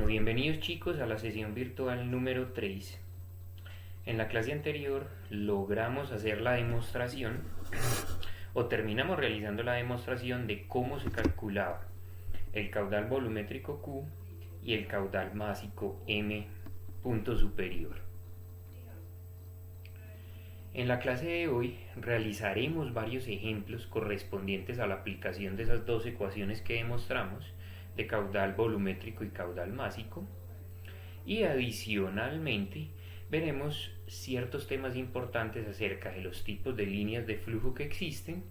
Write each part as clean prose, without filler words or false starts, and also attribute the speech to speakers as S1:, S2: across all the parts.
S1: Bueno, bienvenidos chicos a la sesión virtual número 3. En la clase anterior logramos hacer la demostración o terminamos realizando la demostración de cómo se calculaba el caudal volumétrico Q y el caudal másico M punto superior. En la clase de hoy realizaremos varios ejemplos correspondientes a la aplicación de esas dos ecuaciones que demostramos de caudal volumétrico y caudal másico, y adicionalmente veremos ciertos temas importantes acerca de los tipos de líneas de flujo que existen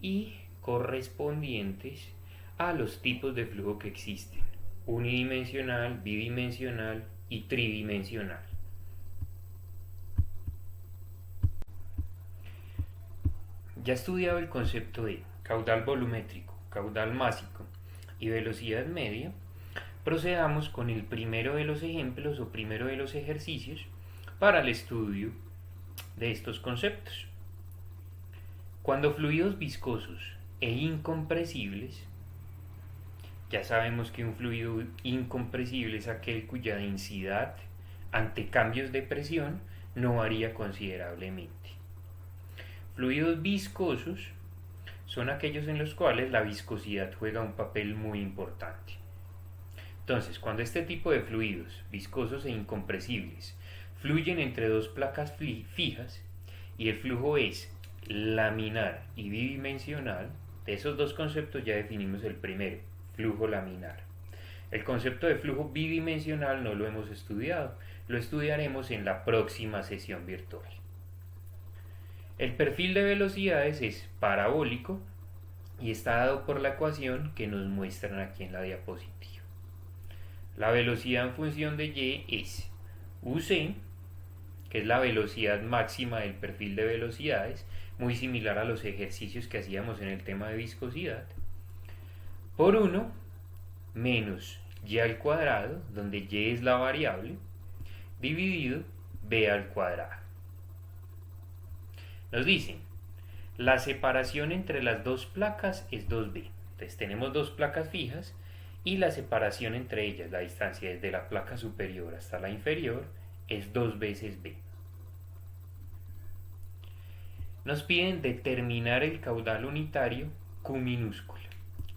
S1: y correspondientes a los tipos de flujo que existen: unidimensional, bidimensional y tridimensional. Ya estudiado el concepto de caudal volumétrico, caudal másico y velocidad media, procedamos con el primero de los ejemplos o primero de los ejercicios para el estudio de estos conceptos. Cuando fluidos viscosos e incompresibles, ya sabemos que un fluido incompresible es aquel cuya densidad ante cambios de presión no varía considerablemente. Fluidos viscosos son aquellos en los cuales la viscosidad juega un papel muy importante. Entonces, cuando este tipo de fluidos viscosos e incompresibles fluyen entre dos placas fijas y el flujo es laminar y bidimensional, de esos dos conceptos ya definimos el primero, flujo laminar. El concepto de flujo bidimensional no lo hemos estudiado, lo estudiaremos en la próxima sesión virtual. El perfil de velocidades es parabólico y está dado por la ecuación que nos muestran aquí en la diapositiva. La velocidad en función de y es UC, que es la velocidad máxima del perfil de velocidades, muy similar a los ejercicios que hacíamos en el tema de viscosidad, por 1 menos y al cuadrado, donde y es la variable, dividido b al cuadrado. Nos dicen, la separación entre las dos placas es 2b. Entonces tenemos dos placas fijas y la separación entre ellas, la distancia desde la placa superior hasta la inferior, es 2 veces b. Nos piden determinar el caudal unitario Q minúscula.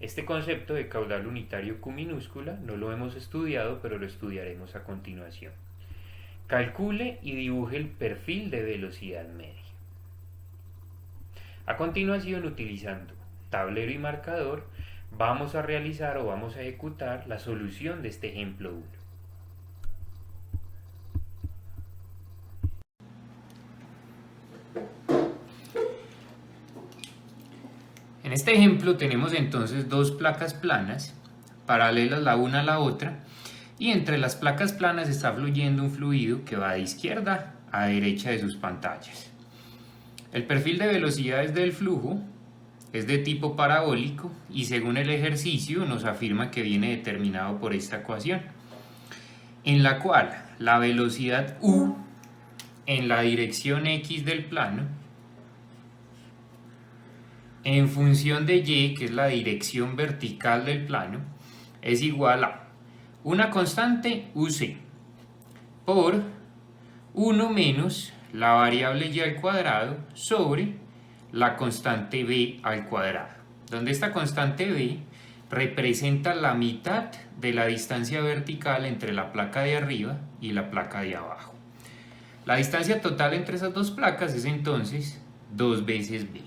S1: Este concepto de caudal unitario Q minúscula no lo hemos estudiado, pero lo estudiaremos a continuación. Calcule y dibuje el perfil de velocidad media. A continuación, utilizando tablero y marcador, vamos a realizar o vamos a ejecutar la solución de este ejemplo 1. En este ejemplo tenemos entonces dos placas planas, paralelas la una a la otra, y entre las placas planas está fluyendo un fluido que va de izquierda a derecha de sus pantallas. El perfil de velocidades del flujo es de tipo parabólico y según el ejercicio nos afirma que viene determinado por esta ecuación, en la cual la velocidad U en la dirección X del plano en función de Y, que es la dirección vertical del plano, es igual a una constante UC por 1 menos la variable y al cuadrado sobre la constante b al cuadrado, donde esta constante b representa la mitad de la distancia vertical entre la placa de arriba y la placa de abajo. La distancia total entre esas dos placas es entonces 2 veces b.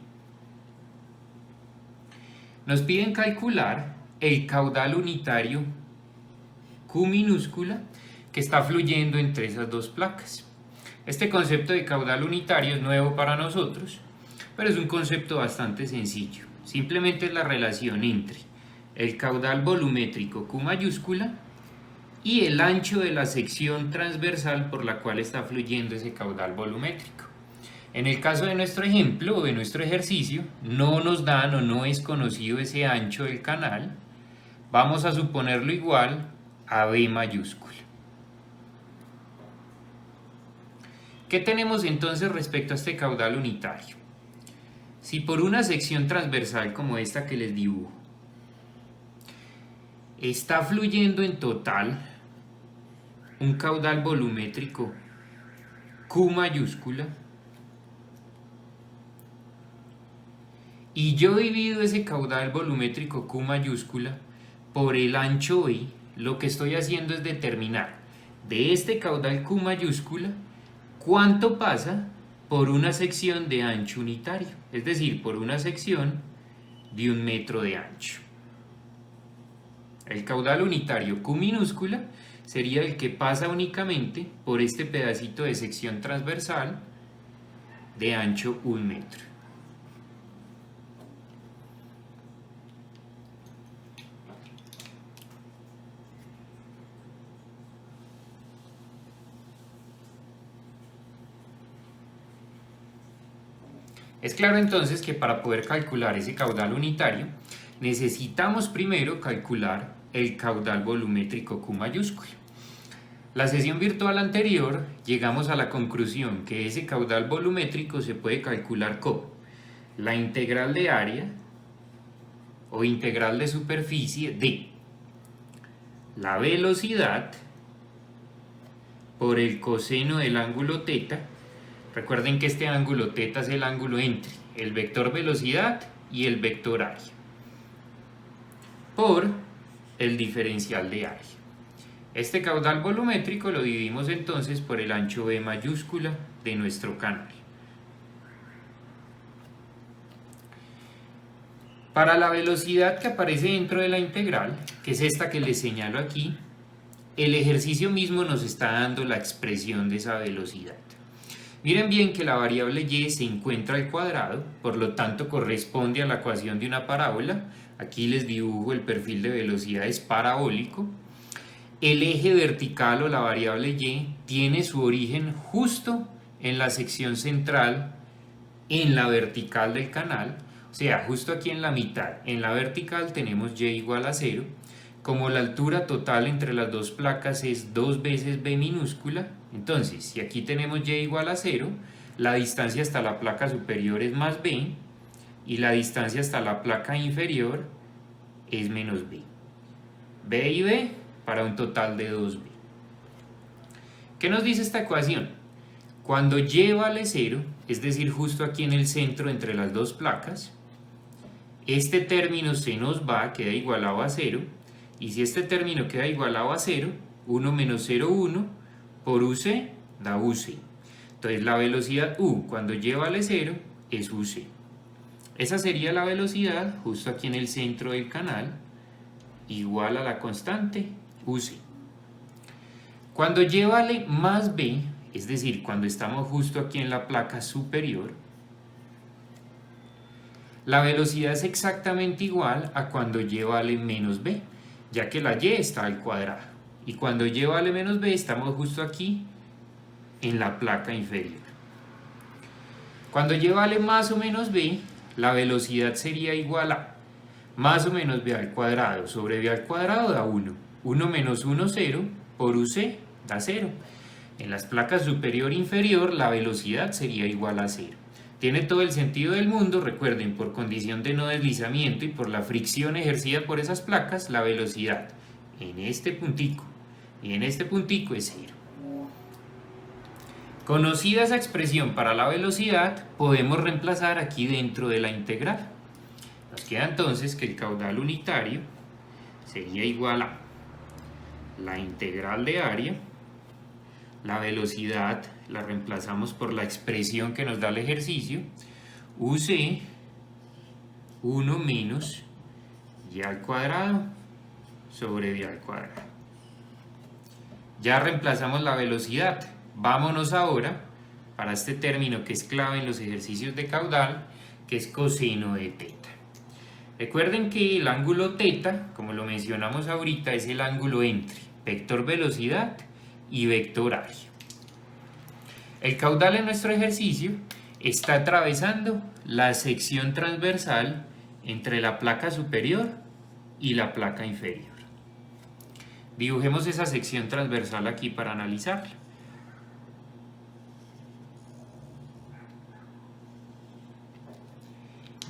S1: Nos piden calcular el caudal unitario Q minúscula que está fluyendo entre esas dos placas. Este concepto de caudal unitario es nuevo para nosotros, pero es un concepto bastante sencillo. Simplemente es la relación entre el caudal volumétrico Q mayúscula y el ancho de la sección transversal por la cual está fluyendo ese caudal volumétrico. En el caso de nuestro ejemplo o de nuestro ejercicio, no nos dan o no es conocido ese ancho del canal. Vamos a suponerlo igual a B mayúscula. ¿Qué tenemos entonces respecto a este caudal unitario? Si por una sección transversal como esta que les dibujo está fluyendo en total un caudal volumétrico Q mayúscula y yo divido ese caudal volumétrico Q mayúscula por el ancho B, lo que estoy haciendo es determinar de este caudal Q mayúscula cuánto pasa por una sección de ancho unitario, es decir, por una sección de 1 metro de ancho. El caudal unitario Q minúscula sería el que pasa únicamente por este pedacito de sección transversal de ancho 1 metro. Es claro entonces que para poder calcular ese caudal unitario necesitamos primero calcular el caudal volumétrico Q mayúscula. La sesión virtual anterior llegamos a la conclusión que ese caudal volumétrico se puede calcular como la integral de área o integral de superficie de la velocidad por el coseno del ángulo θ. Recuerden que este ángulo θ es el ángulo entre el vector velocidad y el vector área, por el diferencial de área. Este caudal volumétrico lo dividimos entonces por el ancho B mayúscula de nuestro canal. Para la velocidad que aparece dentro de la integral, que es esta que les señalo aquí, el ejercicio mismo nos está dando la expresión de esa velocidad. Miren bien que la variable y se encuentra al cuadrado, por lo tanto corresponde a la ecuación de una parábola. Aquí les dibujo el perfil de velocidades parabólico. El eje vertical o la variable y tiene su origen justo en la sección central, en la vertical del canal, o sea, justo aquí en la mitad. En la vertical tenemos y igual a 0. Como la altura total entre las dos placas es 2 veces b minúscula, entonces si aquí tenemos y igual a 0, la distancia hasta la placa superior es más b y la distancia hasta la placa inferior es menos b. b y b para un total de 2b. ¿Qué nos dice esta ecuación? Cuando y vale 0, es decir, justo aquí en el centro entre las dos placas, este término se nos va, queda igualado a 0. Y si este término queda igualado a 0, 1 menos 0, 1, por UC da UC. Entonces la velocidad U cuando y vale 0 es UC. Esa sería la velocidad justo aquí en el centro del canal, igual a la constante UC. Cuando y vale más B, es decir, cuando estamos justo aquí en la placa superior, la velocidad es exactamente igual a cuando y vale menos B, ya que la y está al cuadrado. Y cuando y vale menos b, estamos justo aquí en la placa inferior. Cuando y vale más o menos b, la velocidad sería igual a más o menos b al cuadrado sobre b al cuadrado da 1. 1 menos 1, 0, por uc da 0. En las placas superior e inferior, la velocidad sería igual a 0. Tiene todo el sentido del mundo, recuerden, por condición de no deslizamiento y por la fricción ejercida por esas placas, la velocidad en este puntico y en este puntico es 0. Conocida esa expresión para la velocidad, podemos reemplazar aquí dentro de la integral. Nos queda entonces que el caudal unitario sería igual a la integral de área, la velocidad la reemplazamos por la expresión que nos da el ejercicio, UC 1 menos y al cuadrado sobre b al cuadrado. Ya reemplazamos la velocidad. Vámonos ahora para este término que es clave en los ejercicios de caudal, que es coseno de θ. Recuerden que el ángulo θ, como lo mencionamos ahorita, es el ángulo entre vector velocidad y vector área. El caudal en nuestro ejercicio está atravesando la sección transversal entre la placa superior y la placa inferior. Dibujemos esa sección transversal aquí para analizarla.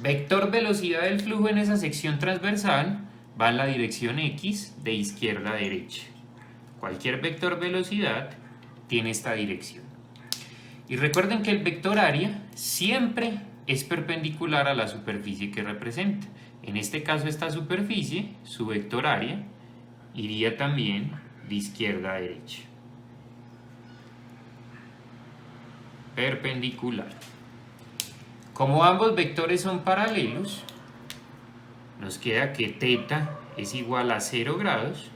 S1: Vector velocidad del flujo en esa sección transversal va en la dirección X de izquierda a derecha. cualquier vector velocidad tiene esta dirección. Y recuerden que el vector área siempre es perpendicular a la superficie que representa. En este caso esta superficie, su vector área, iría también de izquierda a derecha. Perpendicular. Como ambos vectores son paralelos, nos queda que θ es igual a 0 grados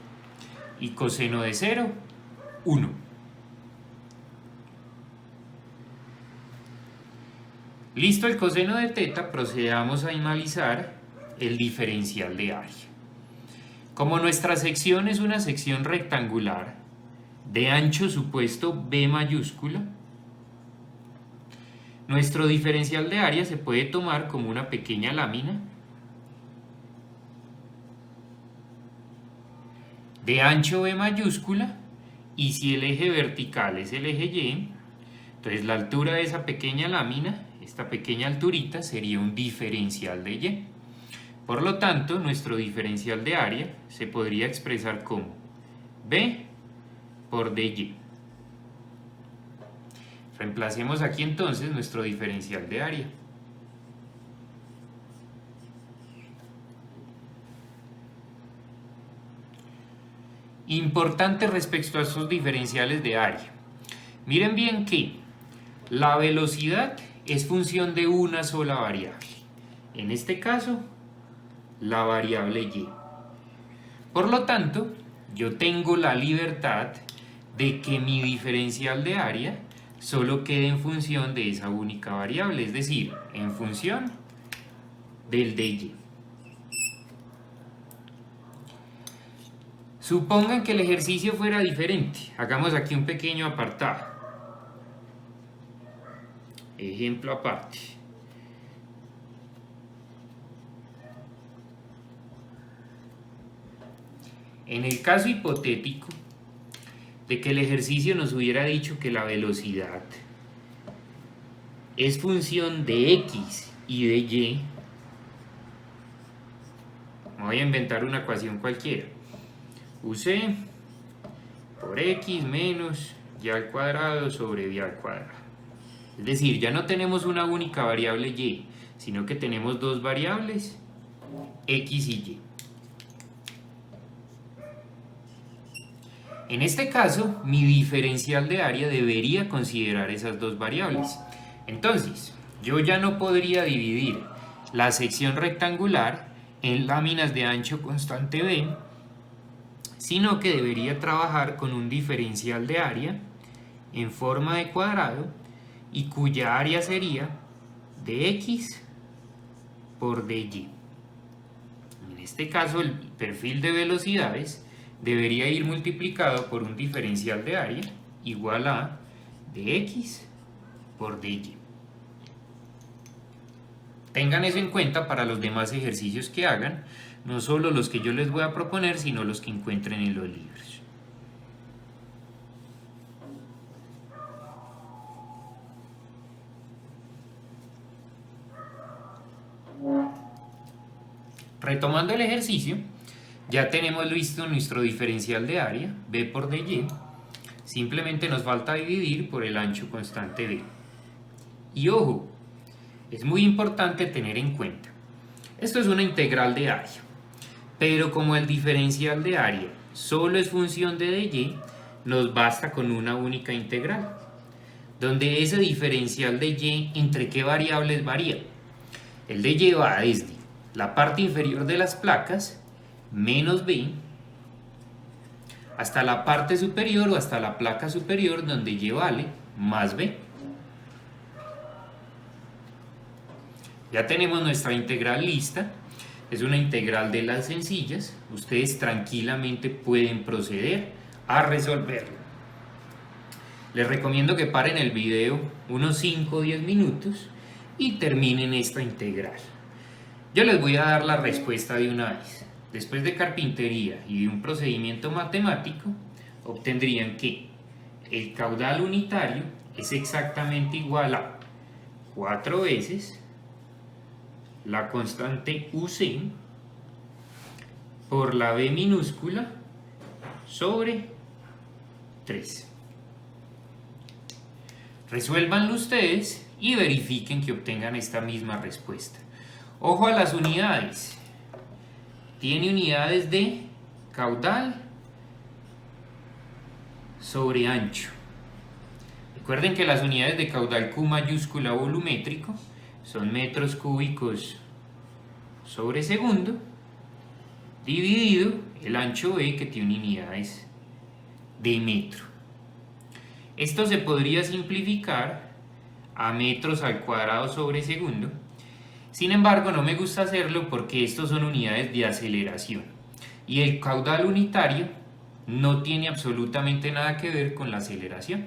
S1: y coseno de 0, 1. Listo el coseno de θ, procedamos a analizar el diferencial de área. Como nuestra sección es una sección rectangular de ancho supuesto B mayúscula, nuestro diferencial de área se puede tomar como una pequeña lámina de ancho B mayúscula, y si el eje vertical es el eje Y, entonces la altura de esa pequeña lámina, esta pequeña alturita, sería un diferencial de Y. Por lo tanto, nuestro diferencial de área se podría expresar como B por dy. Reemplacemos aquí entonces nuestro diferencial de área. Importante respecto a estos diferenciales de área. Miren bien que la velocidad es función de una sola variable. En este caso, la variable y. Por lo tanto, yo tengo la libertad de que mi diferencial de área solo quede en función de esa única variable, es decir, en función del dy. Supongan que el ejercicio fuera diferente. Hagamos aquí un pequeño apartado. Ejemplo aparte. En el caso hipotético de que el ejercicio nos hubiera dicho que la velocidad es función de x y de y, voy a inventar una ecuación cualquiera. UC por x menos y al cuadrado sobre y al cuadrado. Es decir, ya no tenemos una única variable y, sino que tenemos dos variables, x y y. En este caso, mi diferencial de área debería considerar esas dos variables. Entonces, yo ya no podría dividir la sección rectangular en láminas de ancho constante B, sino que debería trabajar con un diferencial de área en forma de cuadrado y cuya área sería de x por dy. En este caso, el perfil de velocidades debería ir multiplicado por un diferencial de área igual a de x por dy. Tengan eso en cuenta para los demás ejercicios que hagan, no solo los que yo les voy a proponer, sino los que encuentren en los libros. Retomando el ejercicio, ya tenemos listo nuestro diferencial de área, B por dy. Simplemente nos falta dividir por el ancho constante B. Y ojo, es muy importante tener en cuenta, esto es una integral de área, pero como el diferencial de área solo es función de dy, nos basta con una única integral, donde ese diferencial de y, ¿entre qué variables varía? El de y va desde la parte inferior de las placas, menos b, hasta la parte superior o hasta la placa superior, donde y vale más b. Ya tenemos nuestra integral lista. Es una integral de las sencillas. Ustedes tranquilamente pueden proceder a resolverla. Les recomiendo que paren el video unos 5 o 10 minutos y terminen esta integral. Yo les voy a dar la respuesta de una vez. Después de carpintería y de un procedimiento matemático, obtendrían que el caudal unitario es exactamente igual a 4 veces la constante UC por la B minúscula sobre 3. Resuélvanlo ustedes y verifiquen que obtengan esta misma respuesta. Ojo a las unidades. Tiene unidades de caudal sobre ancho. Recuerden que las unidades de caudal Q mayúscula volumétrico son metros cúbicos sobre segundo dividido el ancho B, que tiene unidades de metro. Esto se podría simplificar a metros al cuadrado sobre segundo. Sin embargo, no me gusta hacerlo porque estos son unidades de aceleración y el caudal unitario no tiene absolutamente nada que ver con la aceleración.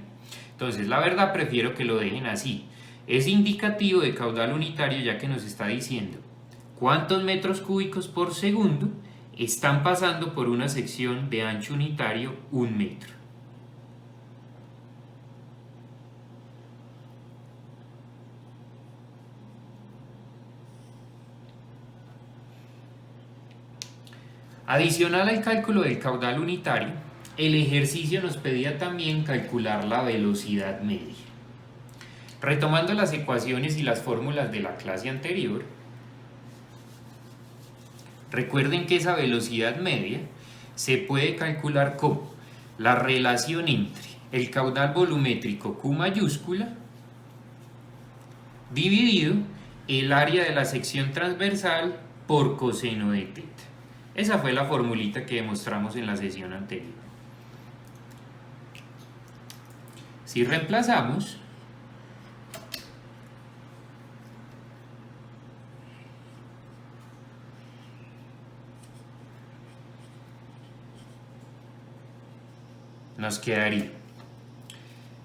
S1: Entonces, la verdad, prefiero que lo dejen así. Es indicativo de caudal unitario, ya que nos está diciendo cuántos metros cúbicos por segundo están pasando por una sección de ancho unitario 1 metro. Adicional al cálculo del caudal unitario, el ejercicio nos pedía también calcular la velocidad media. Retomando las ecuaciones y las fórmulas de la clase anterior, recuerden que esa velocidad media se puede calcular como la relación entre el caudal volumétrico Q mayúscula dividido el área de la sección transversal por coseno de teta. Esa fue la formulita que demostramos en la sesión anterior. Si reemplazamos, nos quedaría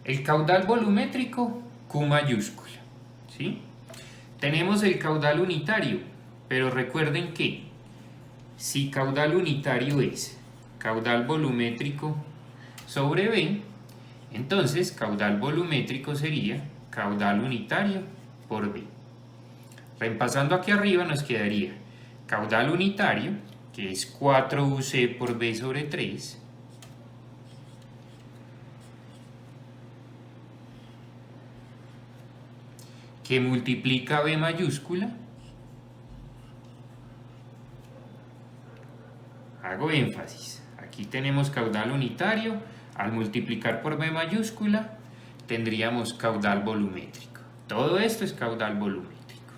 S1: el caudal volumétrico Q mayúscula, ¿sí? Tenemos el caudal unitario, pero recuerden que si caudal unitario es caudal volumétrico sobre B, entonces caudal volumétrico sería caudal unitario por B. Reemplazando aquí arriba nos quedaría caudal unitario, que es 4UC por B sobre 3, que multiplica B mayúscula. Hago énfasis, aquí tenemos caudal unitario, al multiplicar por B mayúscula tendríamos caudal volumétrico. Todo esto es caudal volumétrico.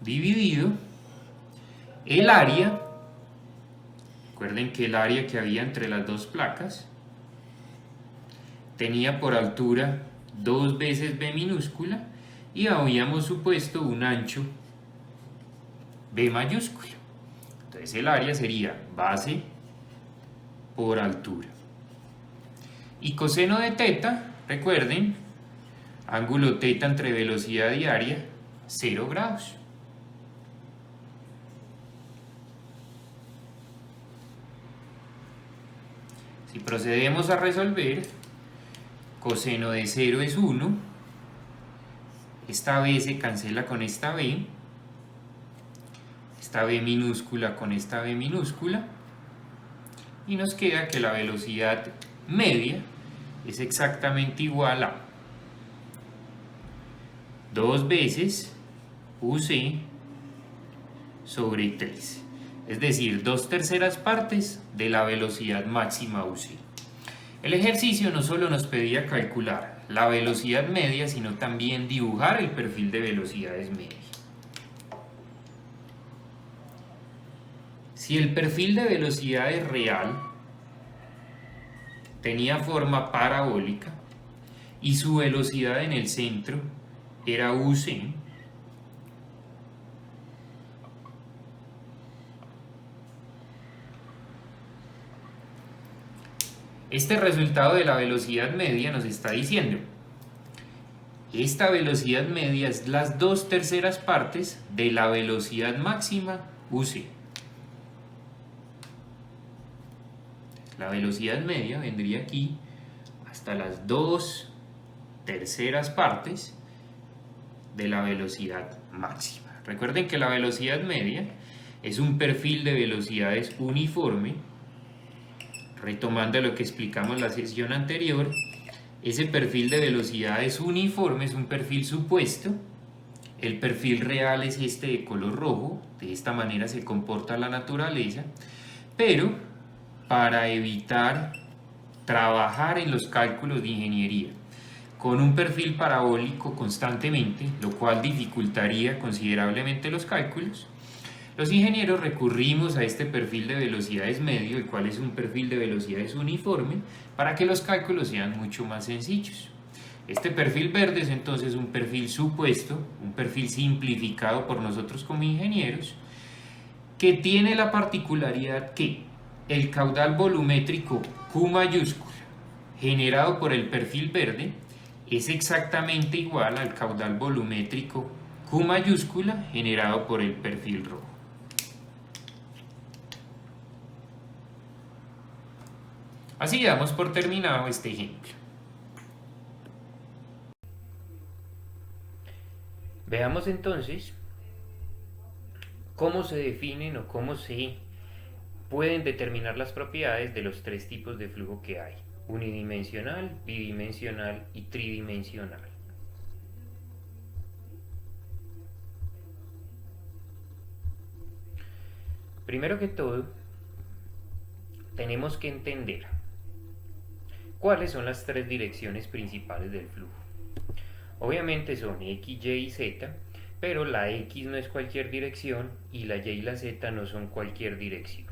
S1: Dividido el área, recuerden que el área que había entre las dos placas tenía por altura 2 veces B minúscula y habíamos supuesto un ancho B mayúscula. Entonces el área sería base por altura. Y coseno de teta, recuerden, ángulo teta entre velocidad y área, 0 grados. Si procedemos a resolver, coseno de 0 es 1, esta B se cancela con esta B, esta B minúscula con esta B minúscula, y nos queda que la velocidad media es exactamente igual a 2 veces UC sobre 3, es decir, 2/3 partes de la velocidad máxima UC. El ejercicio no solo nos pedía calcular la velocidad media, sino también dibujar el perfil de velocidades medias. Si el perfil de velocidades real tenía forma parabólica y su velocidad en el centro era UC, este resultado de la velocidad media nos está diciendo: esta velocidad media es las 2/3 partes de la velocidad máxima UC. La velocidad media vendría aquí hasta las 2/3 partes de la velocidad máxima. Recuerden que la velocidad media es un perfil de velocidades uniforme retomando lo que explicamos en la sesión anterior, ese perfil de velocidad es uniforme, es un perfil supuesto. El perfil real es este de color rojo, de esta manera se comporta la naturaleza, pero para evitar trabajar en los cálculos de ingeniería con un perfil parabólico constantemente, lo cual dificultaría considerablemente los cálculos, los ingenieros recurrimos a este perfil de velocidades medio, el cual es un perfil de velocidades uniforme, para que los cálculos sean mucho más sencillos. Este perfil verde es entonces un perfil supuesto, un perfil simplificado por nosotros como ingenieros, que tiene la particularidad que el caudal volumétrico Q mayúscula generado por el perfil verde es exactamente igual al caudal volumétrico Q mayúscula generado por el perfil rojo. Así damos por terminado este ejemplo. Veamos entonces cómo se definen o cómo se pueden determinar las propiedades de los tres tipos de flujo que hay: unidimensional, bidimensional y tridimensional. Primero que todo, tenemos que entender cuáles son las tres direcciones principales del flujo. Obviamente son X, Y y Z, pero la X no es cualquier dirección y la Y y la Z no son cualquier dirección.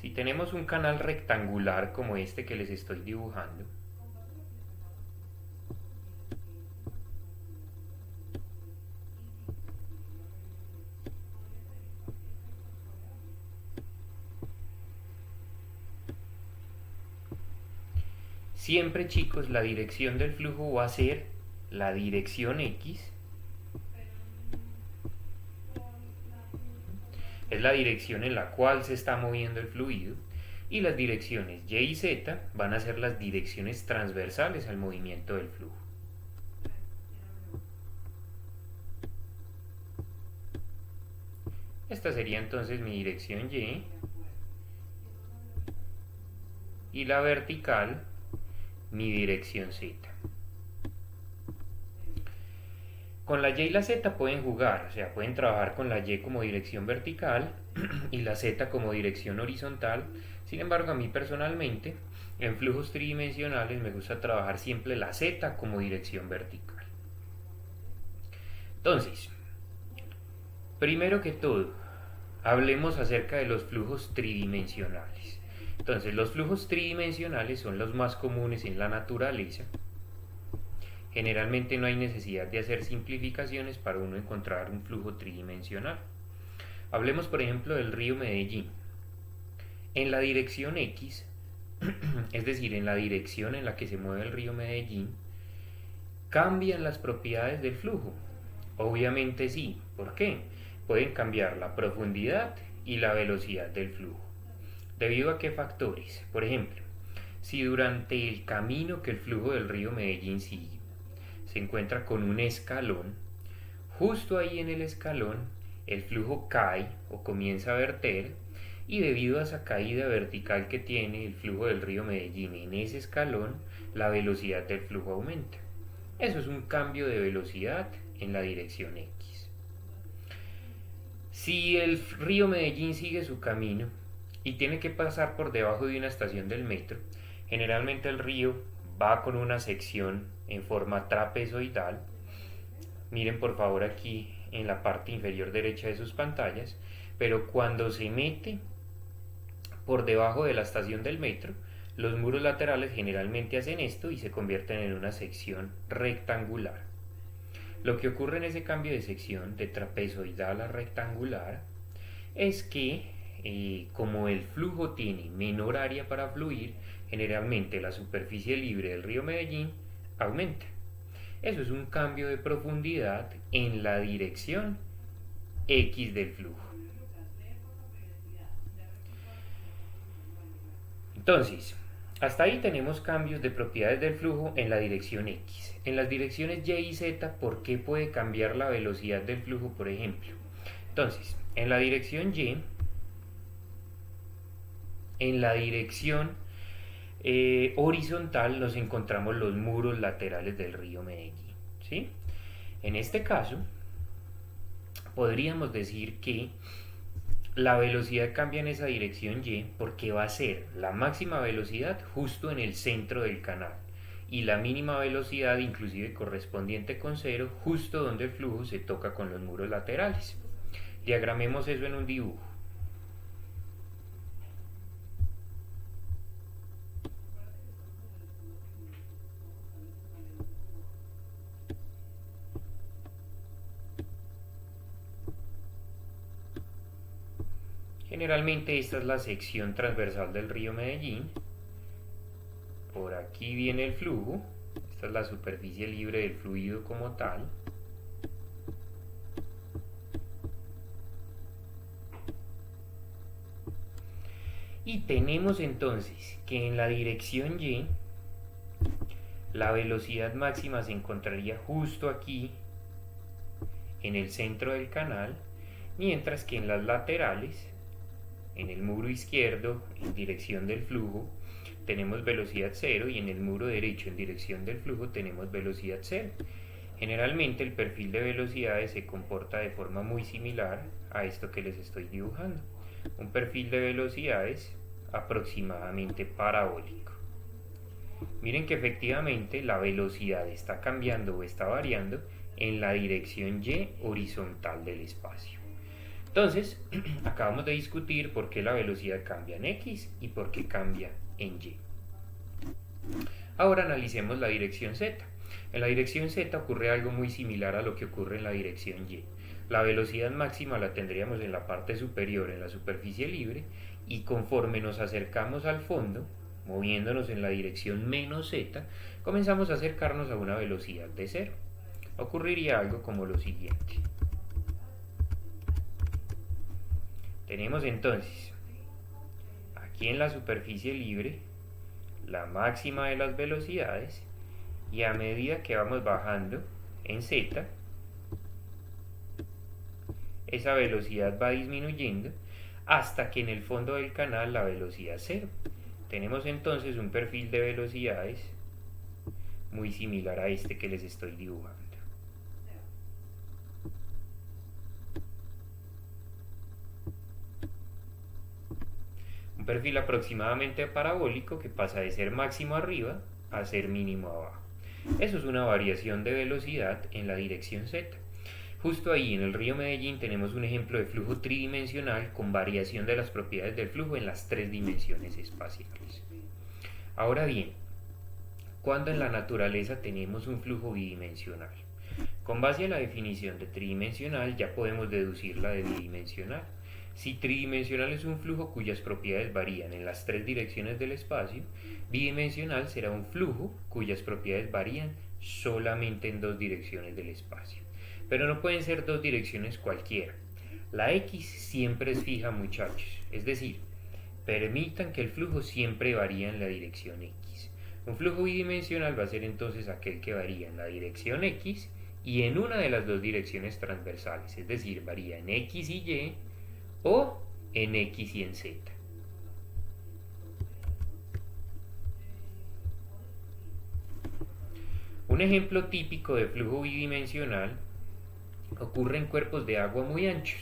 S1: Si tenemos un canal rectangular como este que les estoy dibujando, siempre, chicos, la dirección del flujo va a ser la dirección X, es la dirección en la cual se está moviendo el fluido, y las direcciones Y y Z van a ser las direcciones transversales al movimiento del flujo. Esta sería entonces mi dirección y la vertical mi dirección Z. Con la Y y la Z pueden jugar, o sea, pueden trabajar con la Y como dirección vertical y la Z como dirección horizontal. Sin embargo, a mí personalmente, en flujos tridimensionales me gusta trabajar siempre la Z como dirección vertical. Entonces, primero que todo, hablemos acerca de los flujos tridimensionales. Entonces, los flujos tridimensionales son los más comunes en la naturaleza. Generalmente no hay necesidad de hacer simplificaciones para uno encontrar un flujo tridimensional. Hablemos, por ejemplo, del río Medellín. En la dirección X, es decir, en la dirección en la que se mueve el río Medellín, ¿cambian las propiedades del flujo? Obviamente sí. ¿Por qué? Pueden cambiar la profundidad y la velocidad del flujo. ¿Debido a qué factores? Por ejemplo, si durante el camino que el flujo del río Medellín sigue se encuentra con un escalón, justo ahí en el escalón el flujo cae o comienza a verter, y debido a esa caída vertical que tiene el flujo del río Medellín en ese escalón, la velocidad del flujo aumenta. Eso es un cambio de velocidad en la dirección X. Si el río Medellín sigue su camino y tiene que pasar por debajo de una estación del metro, generalmente el río va con una sección en forma trapezoidal. Miren por favor aquí en la parte inferior derecha de sus pantallas, pero cuando se mete por debajo de la estación del metro, los muros laterales generalmente hacen esto y se convierten en una sección rectangular. Lo que ocurre en ese cambio de sección de trapezoidal a rectangular es que como el flujo tiene menor área para fluir, generalmente la superficie libre del río Medellín aumenta. Eso es un cambio de profundidad en la dirección X del flujo. Entonces, hasta ahí tenemos cambios de propiedades del flujo en la dirección X. En las direcciones Y y Z, ¿por qué puede cambiar la velocidad del flujo, por ejemplo? Entonces, en la dirección Y, en la dirección horizontal nos encontramos los muros laterales del río Medellín, ¿sí? En este caso, podríamos decir que la velocidad cambia en esa dirección Y porque va a ser la máxima velocidad justo en el centro del canal y la mínima velocidad, inclusive correspondiente con cero, justo donde el flujo se toca con los muros laterales. Diagramemos eso en un dibujo. Generalmente esta es la sección transversal del río Medellín. Por aquí viene el flujo. Esta es la superficie libre del fluido como tal. Y tenemos entonces que en la dirección Y la velocidad máxima se encontraría justo aquí en el centro del canal, mientras que en las laterales, en el muro izquierdo en dirección del flujo, tenemos velocidad cero y en el muro derecho en dirección del flujo tenemos velocidad cero. Generalmente el perfil de velocidades se comporta de forma muy similar a esto que les estoy dibujando. Un perfil de velocidades aproximadamente parabólico. Miren que efectivamente la velocidad está cambiando o está variando en la dirección Y horizontal del espacio. Entonces, acabamos de discutir por qué la velocidad cambia en X y por qué cambia en Y. Ahora analicemos la dirección Z. En la dirección Z ocurre algo muy similar a lo que ocurre en la dirección Y. La velocidad máxima la tendríamos en la parte superior, en la superficie libre, y conforme nos acercamos al fondo, moviéndonos en la dirección menos Z, comenzamos a acercarnos a una velocidad de cero. Ocurriría algo como lo siguiente. Tenemos entonces, aquí en la superficie libre, la máxima de las velocidades, y a medida que vamos bajando en Z, esa velocidad va disminuyendo hasta que en el fondo del canal la velocidad cero. Tenemos entonces un perfil de velocidades muy similar a este que les estoy dibujando. Un perfil aproximadamente parabólico que pasa de ser máximo arriba a ser mínimo abajo. Eso es una variación de velocidad en la dirección Z. Justo ahí en el río Medellín tenemos un ejemplo de flujo tridimensional con variación de las propiedades del flujo en las tres dimensiones espaciales. Ahora bien, ¿cuándo en la naturaleza tenemos un flujo bidimensional? Con base a la definición de tridimensional ya podemos deducir la de bidimensional. Si tridimensional es un flujo cuyas propiedades varían en las tres direcciones del espacio, bidimensional será un flujo cuyas propiedades varían solamente en dos direcciones del espacio. Pero no pueden ser dos direcciones cualquiera. La X siempre es fija, muchachos. Es decir, permitan que el flujo siempre varía en la dirección X. Un flujo bidimensional va a ser entonces aquel que varía en la dirección X y en una de las dos direcciones transversales. Es decir, varía en X y Y o en X y en Z. Un ejemplo típico de flujo bidimensional ocurre en cuerpos de agua muy anchos.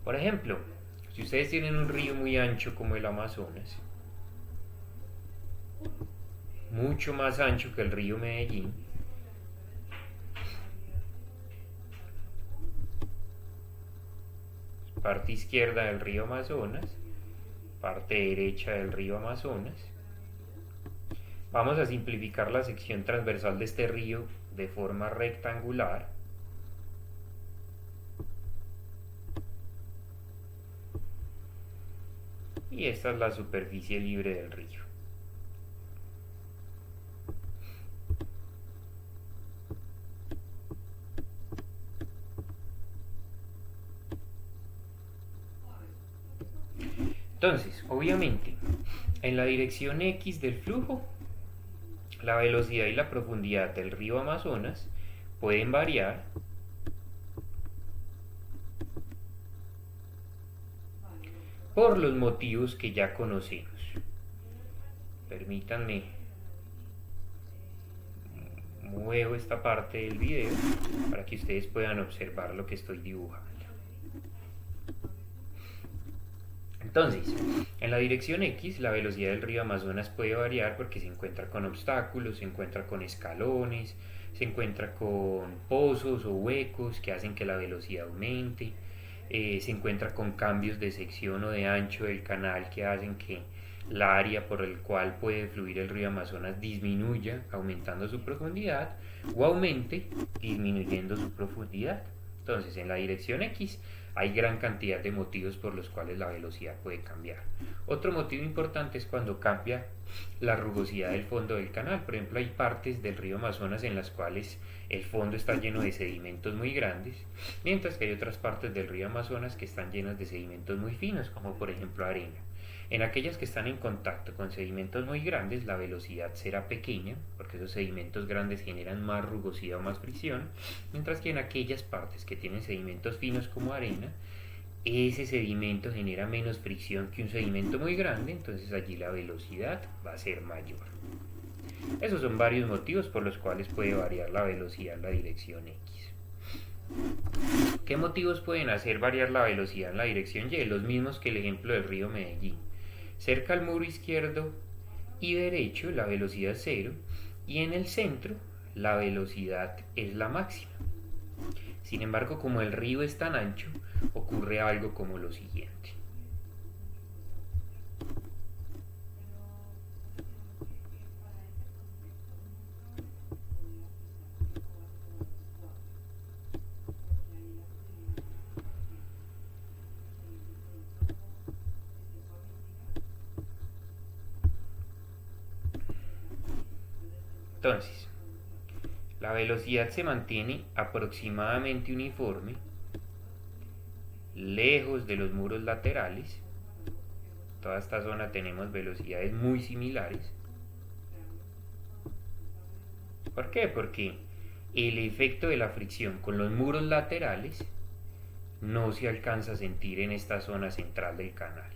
S1: Por ejemplo, si ustedes tienen un río muy ancho como el Amazonas, mucho más ancho que el río Medellín, parte izquierda del río Amazonas, parte derecha del río Amazonas. Vamos a simplificar la sección transversal de este río de forma rectangular. Y esta es la superficie libre del río. Entonces, obviamente, en la dirección X del flujo, la velocidad y la profundidad del río Amazonas pueden variar por los motivos que ya conocemos. Permítanme, muevo esta parte del video para que ustedes puedan observar lo que estoy dibujando. Entonces, en la dirección X, la velocidad del río Amazonas puede variar porque se encuentra con obstáculos, se encuentra con escalones, se encuentra con pozos o huecos que hacen que la velocidad aumente, se encuentra con cambios de sección o de ancho del canal que hacen que la área por el cual puede fluir el río Amazonas disminuya, aumentando su profundidad, o aumente, disminuyendo su profundidad. Entonces, en la dirección X hay gran cantidad de motivos por los cuales la velocidad puede cambiar. Otro motivo importante es cuando cambia la rugosidad del fondo del canal. Por ejemplo, hay partes del río Amazonas en las cuales el fondo está lleno de sedimentos muy grandes, mientras que hay otras partes del río Amazonas que están llenas de sedimentos muy finos, como por ejemplo arena. En aquellas que están en contacto con sedimentos muy grandes, la velocidad será pequeña, porque esos sedimentos grandes generan más rugosidad o más fricción, mientras que en aquellas partes que tienen sedimentos finos como arena, ese sedimento genera menos fricción que un sedimento muy grande, entonces allí la velocidad va a ser mayor. Esos son varios motivos por los cuales puede variar la velocidad en la dirección X. ¿Qué motivos pueden hacer variar la velocidad en la dirección Y? Los mismos que el ejemplo del río Medellín. Cerca al muro izquierdo y derecho la velocidad es 0 y en el centro la velocidad es la máxima. Sin embargo, como el río es tan ancho, ocurre algo como lo siguiente. Entonces, la velocidad se mantiene aproximadamente uniforme, lejos de los muros laterales. En toda esta zona tenemos velocidades muy similares. ¿Por qué? Porque el efecto de la fricción con los muros laterales no se alcanza a sentir en esta zona central del canal.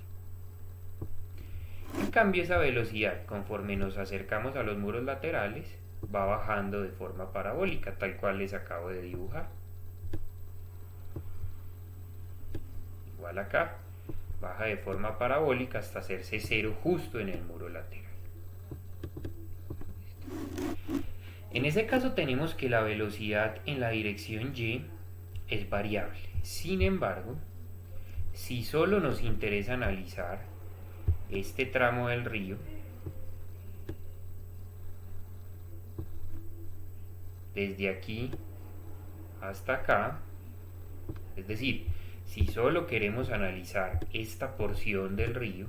S1: En cambio, esa velocidad, conforme nos acercamos a los muros laterales, va bajando de forma parabólica, tal cual les acabo de dibujar. Igual acá, baja de forma parabólica hasta hacerse 0 justo en el muro lateral. En ese caso tenemos que la velocidad en la dirección Y es variable. Sin embargo, si solo nos interesa analizar este tramo del río, desde aquí hasta acá, es decir, si solo queremos analizar esta porción del río,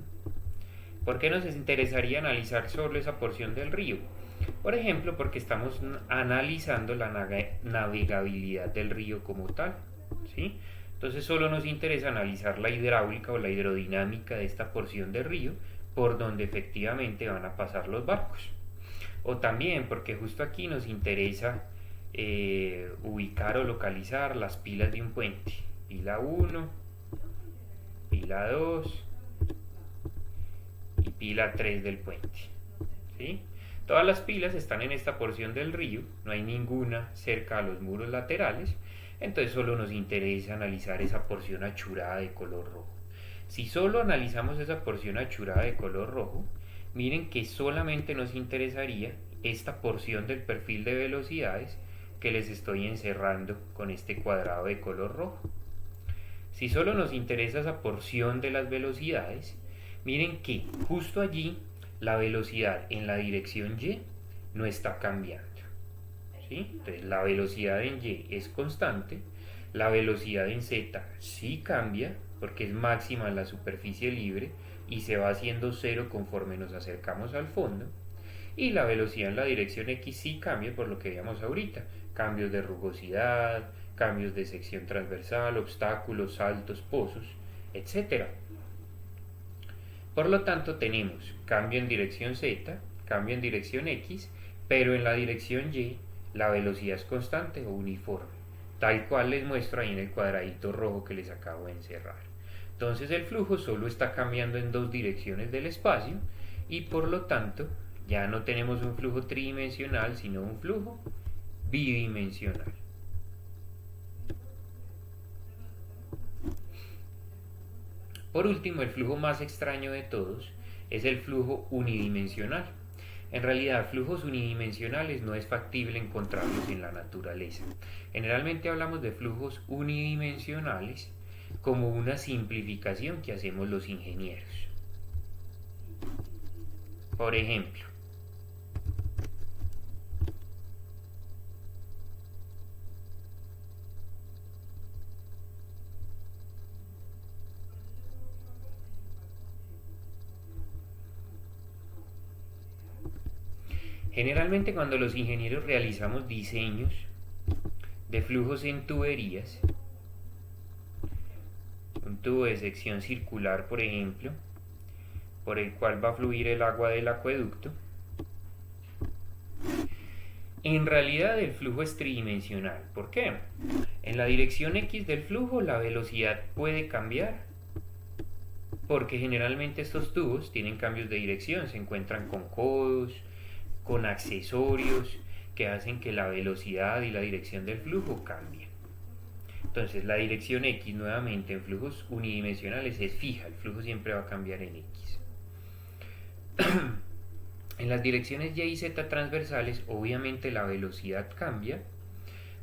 S1: ¿por qué nos interesaría analizar solo esa porción del río? Por ejemplo, porque estamos analizando la navegabilidad del río como tal, ¿sí? Entonces solo nos interesa analizar la hidráulica o la hidrodinámica de esta porción del río por donde efectivamente van a pasar los barcos. O también porque justo aquí nos interesa ubicar o localizar las pilas de un puente. Pila 1, pila 2 y pila 3 del puente, ¿sí? Todas las pilas están en esta porción del río, no hay ninguna cerca a los muros laterales, entonces solo nos interesa analizar esa porción achurada de color rojo. Si solo analizamos esa porción achurada de color rojo, miren que solamente nos interesaría esta porción del perfil de velocidades que les estoy encerrando con este cuadrado de color rojo. Si solo nos interesa esa porción de las velocidades, miren que justo allí la velocidad en la dirección Y no está cambiando, ¿sí? Entonces la velocidad en Y es constante, la velocidad en Z sí cambia porque es máxima en la superficie libre y se va haciendo 0 conforme nos acercamos al fondo, y la velocidad en la dirección X sí cambia por lo que veíamos ahorita, cambios de rugosidad, cambios de sección transversal, obstáculos, saltos, pozos, etc. Por lo tanto tenemos cambio en dirección Z, cambio en dirección X, pero en la dirección Y la velocidad es constante o uniforme, tal cual les muestro ahí en el cuadradito rojo que les acabo de encerrar. Entonces el flujo solo está cambiando en dos direcciones del espacio y por lo tanto ya no tenemos un flujo tridimensional, sino un flujo bidimensional. Por último, el flujo más extraño de todos es el flujo unidimensional. En realidad, flujos unidimensionales no es factible encontrarlos en la naturaleza. Generalmente hablamos de flujos unidimensionales como una simplificación que hacemos los ingenieros. Por ejemplo, generalmente cuando los ingenieros realizamos diseños de flujos en tuberías, un tubo de sección circular por ejemplo, por el cual va a fluir el agua del acueducto, en realidad el flujo es tridimensional. ¿Por qué? En la dirección X del flujo la velocidad puede cambiar, porque generalmente estos tubos tienen cambios de dirección, se encuentran con codos, con accesorios que hacen que la velocidad y la dirección del flujo cambien. Entonces la dirección X nuevamente en flujos unidimensionales es fija, el flujo siempre va a cambiar en X. En las direcciones Y y Z transversales obviamente la velocidad cambia,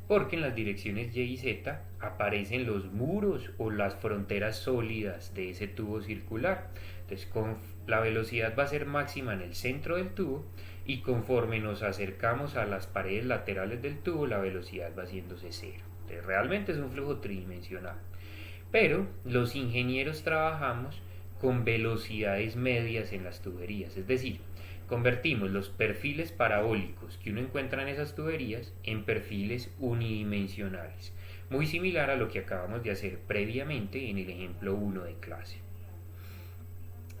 S1: porque en las direcciones Y y Z aparecen los muros o las fronteras sólidas de ese tubo circular. Entonces la velocidad va a ser máxima en el centro del tubo y conforme nos acercamos a las paredes laterales del tubo la velocidad va haciéndose cero. Entonces realmente es un flujo tridimensional. Pero los ingenieros trabajamos con velocidades medias en las tuberías, es decir, convertimos los perfiles parabólicos que uno encuentra en esas tuberías en perfiles unidimensionales, muy similar a lo que acabamos de hacer previamente en el ejemplo 1 de clase.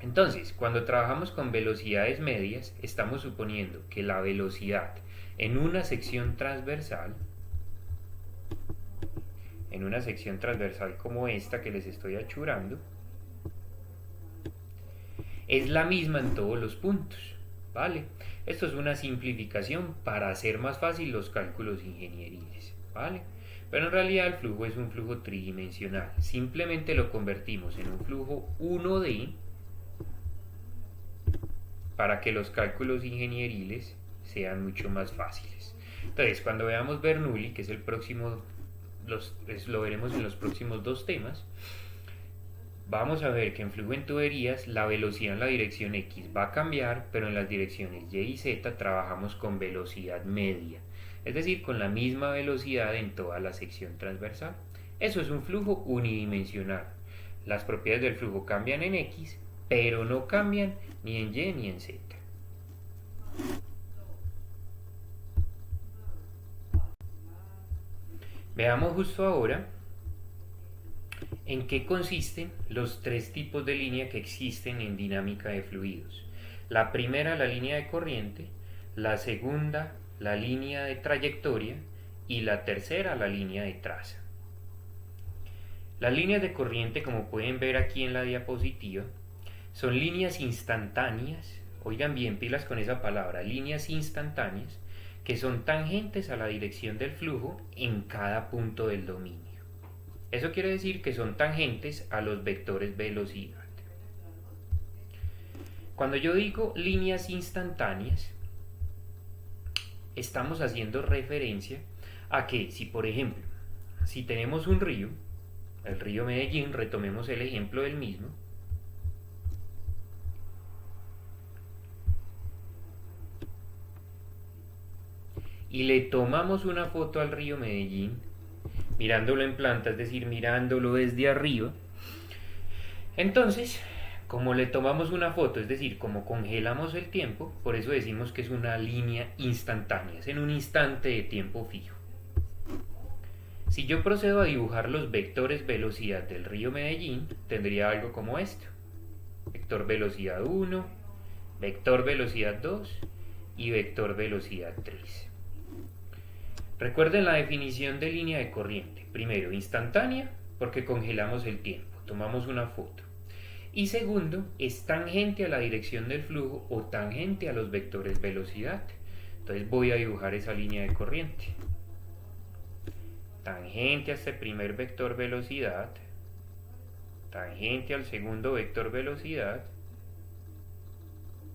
S1: Entonces, cuando trabajamos con velocidades medias, estamos suponiendo que la velocidad en una sección transversal como esta que les estoy achurando, es la misma en todos los puntos, ¿vale? Esto es una simplificación para hacer más fácil los cálculos ingenieriles, ¿vale? Pero en realidad el flujo es un flujo tridimensional, simplemente lo convertimos en un flujo 1D para que los cálculos ingenieriles sean mucho más fáciles. Entonces, cuando veamos Bernoulli, que es el próximo, lo veremos en los próximos dos temas, vamos a ver que en flujo en tuberías la velocidad en la dirección X va a cambiar, pero en las direcciones Y y Z trabajamos con velocidad media, es decir, con la misma velocidad en toda la sección transversal. Eso es un flujo unidimensional. Las propiedades del flujo cambian en X, pero no cambian ni en Y ni en Z. Veamos justo ahora en qué consisten los tres tipos de línea que existen en dinámica de fluidos. La primera, la línea de corriente; la segunda, la línea de trayectoria; y la tercera, la línea de traza. Las líneas de corriente, como pueden ver aquí en la diapositiva, son líneas instantáneas, oigan bien, pilas con esa palabra, líneas instantáneas, que son tangentes a la dirección del flujo en cada punto del dominio. Eso quiere decir que son tangentes a los vectores velocidad. Cuando yo digo líneas instantáneas, estamos haciendo referencia a que si, por ejemplo, si tenemos un río, el río Medellín, retomemos el ejemplo del mismo, y le tomamos una foto al río Medellín, mirándolo en planta, es decir, mirándolo desde arriba, entonces, como le tomamos una foto, es decir, como congelamos el tiempo, por eso decimos que es una línea instantánea, es en un instante de tiempo fijo. Si yo procedo a dibujar los vectores velocidad del río Medellín, tendría algo como esto: vector velocidad 1, vector velocidad 2 y vector velocidad 3. Recuerden la definición de línea de corriente. Primero, instantánea, porque congelamos el tiempo. tomamos una foto. Y segundo, es tangente a la dirección del flujo o tangente a los vectores velocidad. Entonces voy a dibujar esa línea de corriente. Tangente a este primer vector velocidad, tangente al segundo vector velocidad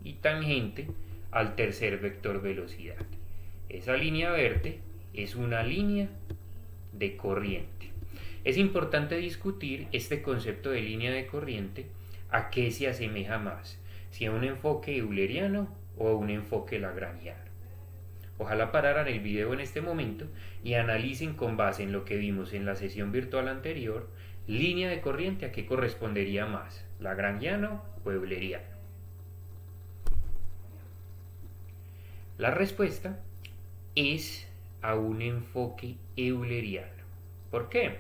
S1: y tangente al tercer vector velocidad. Esa línea verde es una línea de corriente. Es importante discutir este concepto de línea de corriente, a qué se asemeja más, si a un enfoque euleriano o a un enfoque lagrangiano. Ojalá pararan el video en este momento y analicen con base en lo que vimos en la sesión virtual anterior, línea de corriente a qué correspondería más, lagrangiano o euleriano. La respuesta es a un enfoque euleriano. ¿Por qué?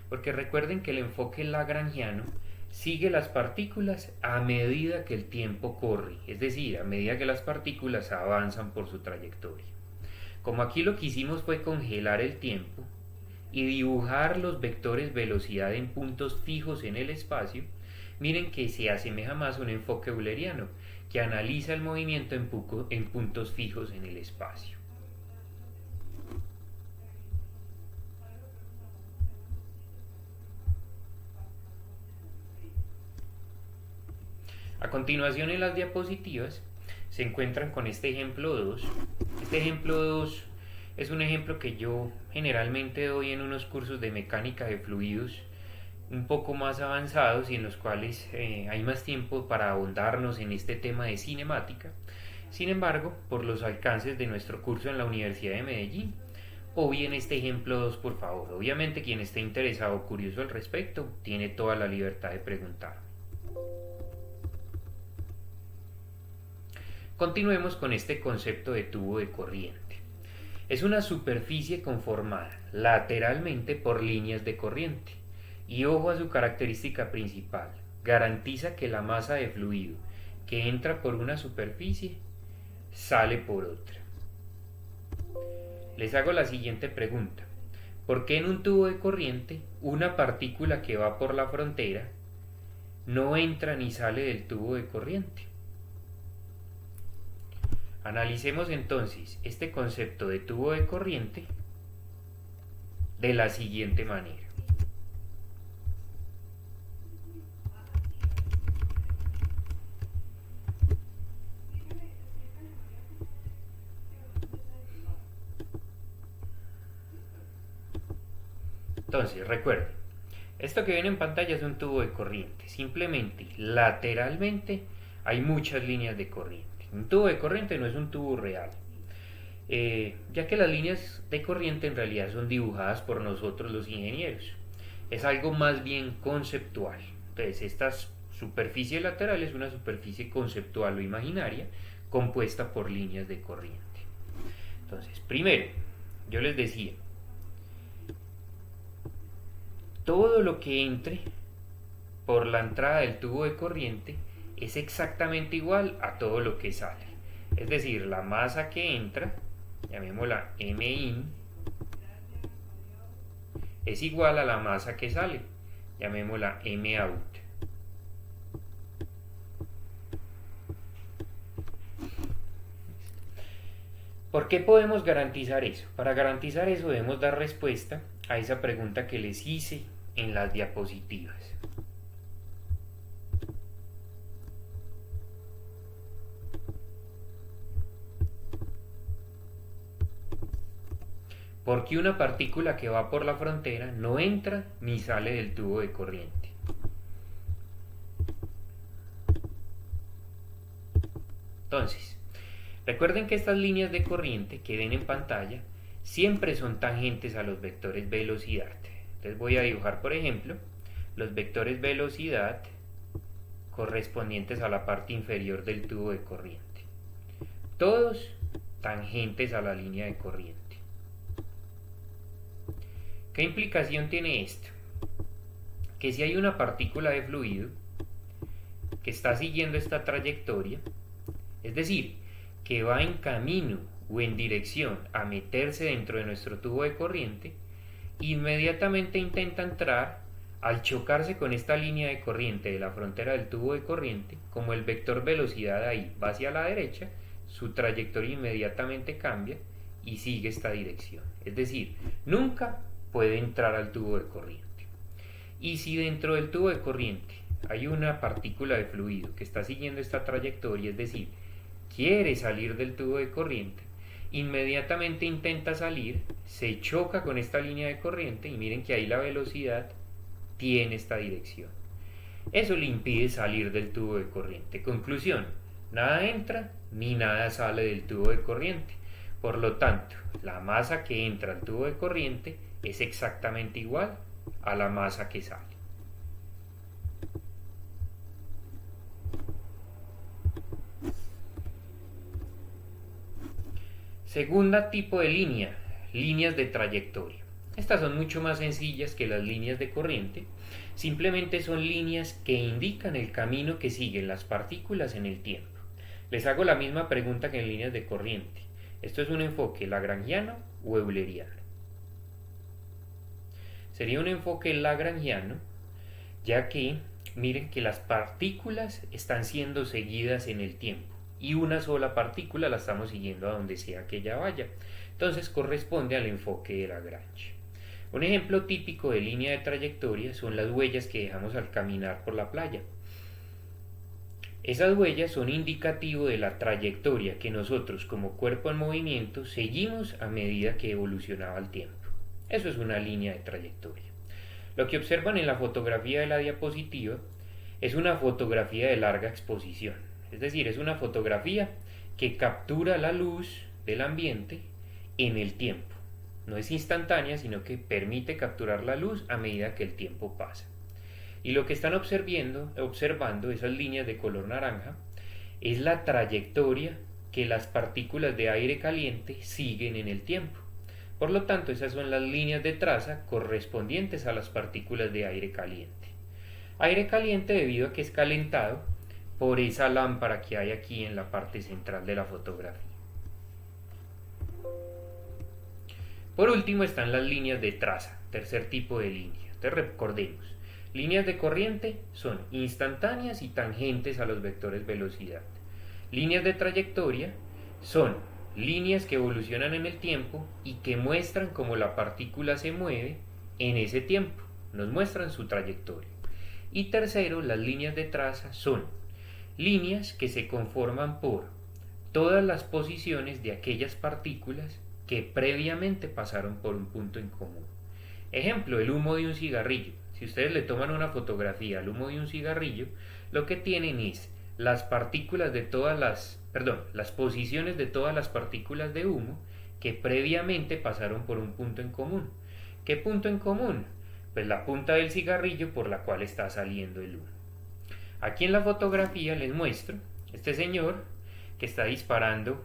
S1: Porque recuerden que el enfoque lagrangiano sigue las partículas a medida que el tiempo corre, es decir, a medida que las partículas avanzan por su trayectoria. Como aquí lo que hicimos fue congelar el tiempo y dibujar los vectores velocidad en puntos fijos en el espacio, miren que se asemeja más a un enfoque euleriano, que analiza el movimiento en puntos fijos en el espacio. A continuación en las diapositivas se encuentran con este ejemplo 2. Este ejemplo 2 es un ejemplo que yo generalmente doy en unos cursos de mecánica de fluidos un poco más avanzados y en los cuales hay más tiempo para ahondarnos en este tema de cinemática. Sin embargo, por los alcances de nuestro curso en la Universidad de Medellín, obvien este ejemplo 2 por favor. Obviamente quien esté interesado o curioso al respecto tiene toda la libertad de preguntar. Continuemos con este concepto de tubo de corriente. Es una superficie conformada lateralmente por líneas de corriente. Y ojo a su característica principal, garantiza que la masa de fluido que entra por una superficie sale por otra. Les hago la siguiente pregunta. ¿Por qué en un tubo de corriente una partícula que va por la frontera no entra ni sale del tubo de corriente? Analicemos entonces este concepto de tubo de corriente de la siguiente manera. Entonces, recuerden, esto que ven en pantalla es un tubo de corriente. Simplemente, lateralmente, hay muchas líneas de corriente. Un tubo de corriente no es un tubo real, ya que las líneas de corriente en realidad son dibujadas por nosotros los ingenieros. Es algo más bien conceptual. Entonces, esta superficie lateral es una superficie conceptual o imaginaria compuesta por líneas de corriente. Entonces, primero, yo les decía, todo lo que entre por la entrada del tubo de corriente es exactamente igual a todo lo que sale. Es decir, la masa que entra, llamémosla M_in, es igual a la masa que sale, llamémosla M_out. ¿Por qué podemos garantizar eso? Para garantizar eso debemos dar respuesta a esa pregunta que les hice en las diapositivas. ¿Por qué una partícula que va por la frontera no entra ni sale del tubo de corriente? Entonces, recuerden que estas líneas de corriente que ven en pantalla siempre son tangentes a los vectores velocidad. Entonces voy a dibujar, por ejemplo, los vectores velocidad correspondientes a la parte inferior del tubo de corriente. Todos tangentes a la línea de corriente. ¿Qué implicación tiene esto? Que si hay una partícula de fluido que está siguiendo esta trayectoria, es decir, que va en camino o en dirección a meterse dentro de nuestro tubo de corriente, inmediatamente intenta entrar Al chocarse con esta línea de corriente de la frontera del tubo de corriente, como el vector velocidad ahí va hacia la derecha, su trayectoria inmediatamente cambia y sigue esta dirección. Es decir, nunca puede entrar al tubo de corriente. Y si dentro del tubo de corriente hay una partícula de fluido que está siguiendo esta trayectoria, es decir, quiere salir del tubo de corriente, inmediatamente intenta salir, se choca con esta línea de corriente y miren que ahí la velocidad tiene esta dirección. Eso le impide salir del tubo de corriente. Conclusión, nada entra ni nada sale del tubo de corriente. Por lo tanto, la masa que entra al tubo de corriente es exactamente igual a la masa que sale. Segunda tipo de línea, líneas de trayectoria. Estas son mucho más sencillas que las líneas de corriente, simplemente son líneas que indican el camino que siguen las partículas en el tiempo. Les hago la misma pregunta que en líneas de corriente. ¿Esto es un enfoque lagrangiano o euleriano? Sería un enfoque lagrangiano, ya que miren que las partículas están siendo seguidas en el tiempo y una sola partícula la estamos siguiendo a donde sea que ella vaya. Entonces corresponde al enfoque de Lagrange. Un ejemplo típico de línea de trayectoria son las huellas que dejamos al caminar por la playa. Esas huellas son indicativo de la trayectoria que nosotros como cuerpo en movimiento seguimos a medida que evolucionaba el tiempo. Eso es una línea de trayectoria. Lo que observan en la fotografía de la diapositiva es una fotografía de larga exposición. Es decir, es una fotografía que captura la luz del ambiente en el tiempo. No es instantánea, sino que permite capturar la luz a medida que el tiempo pasa. Y lo que están observando esas líneas de color naranja es la trayectoria que las partículas de aire caliente siguen en el tiempo. Por lo tanto, esas son las líneas de traza correspondientes a las partículas de aire caliente. Aire caliente debido a que es calentado por esa lámpara que hay aquí en la parte central de la fotografía. Por último están las líneas de traza, tercer tipo de línea. Entonces recordemos, líneas de corriente son instantáneas y tangentes a los vectores velocidad. Líneas de trayectoria son líneas que evolucionan en el tiempo y que muestran cómo la partícula se mueve en ese tiempo, nos muestran su trayectoria. Y tercero, las líneas de traza son líneas que se conforman por todas las posiciones de aquellas partículas que previamente pasaron por un punto en común. Ejemplo, el humo de un cigarrillo. Si ustedes le toman una fotografía al humo de un cigarrillo, lo que tienen es las partículas de las posiciones de todas las partículas de humo que previamente pasaron por un punto en común. ¿Qué punto en común? Pues la punta del cigarrillo por la cual está saliendo el humo. Aquí en la fotografía les muestro este señor que está disparando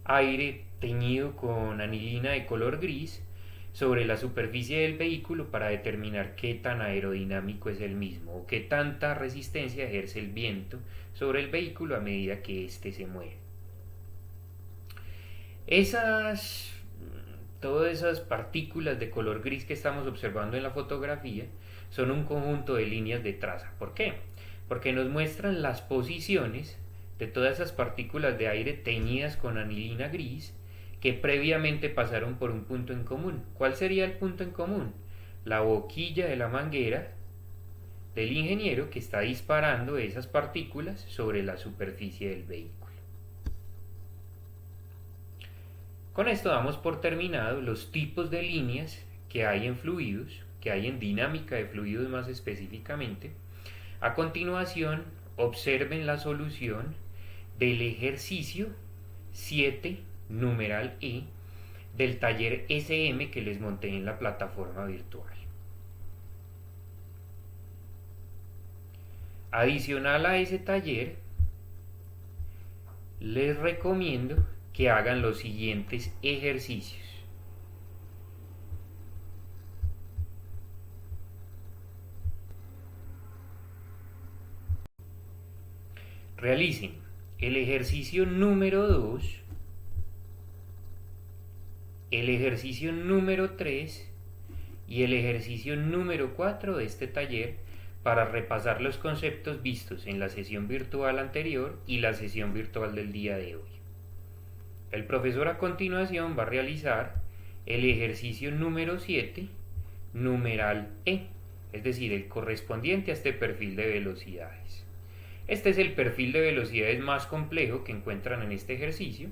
S1: aire teñido con anilina de color gris sobre la superficie del vehículo para determinar qué tan aerodinámico es el mismo o qué tanta resistencia ejerce el viento sobre el vehículo a medida que éste se mueve. Todas esas partículas de color gris que estamos observando en la fotografía son un conjunto de líneas de traza. ¿Por qué? Porque nos muestran las posiciones de todas esas partículas de aire teñidas con anilina gris que previamente pasaron por un punto en común. ¿Cuál sería el punto en común? La boquilla de la manguera del ingeniero que está disparando esas partículas sobre la superficie del vehículo. Con esto damos por terminado los tipos de líneas que hay en fluidos, que hay en dinámica de fluidos más específicamente. A continuación, observen la solución del ejercicio 7, numeral E, del taller SM que les monté en la plataforma virtual. Adicional a ese taller, les recomiendo que hagan los siguientes ejercicios. Realicen el ejercicio número 2, el ejercicio número 3 y el ejercicio número 4 de este taller para repasar los conceptos vistos en la sesión virtual anterior y la sesión virtual del día de hoy. El profesor a continuación va a realizar el ejercicio número 7, numeral E, es decir, el correspondiente a este perfil de velocidades. Este es el perfil de velocidades más complejo que encuentran en este ejercicio.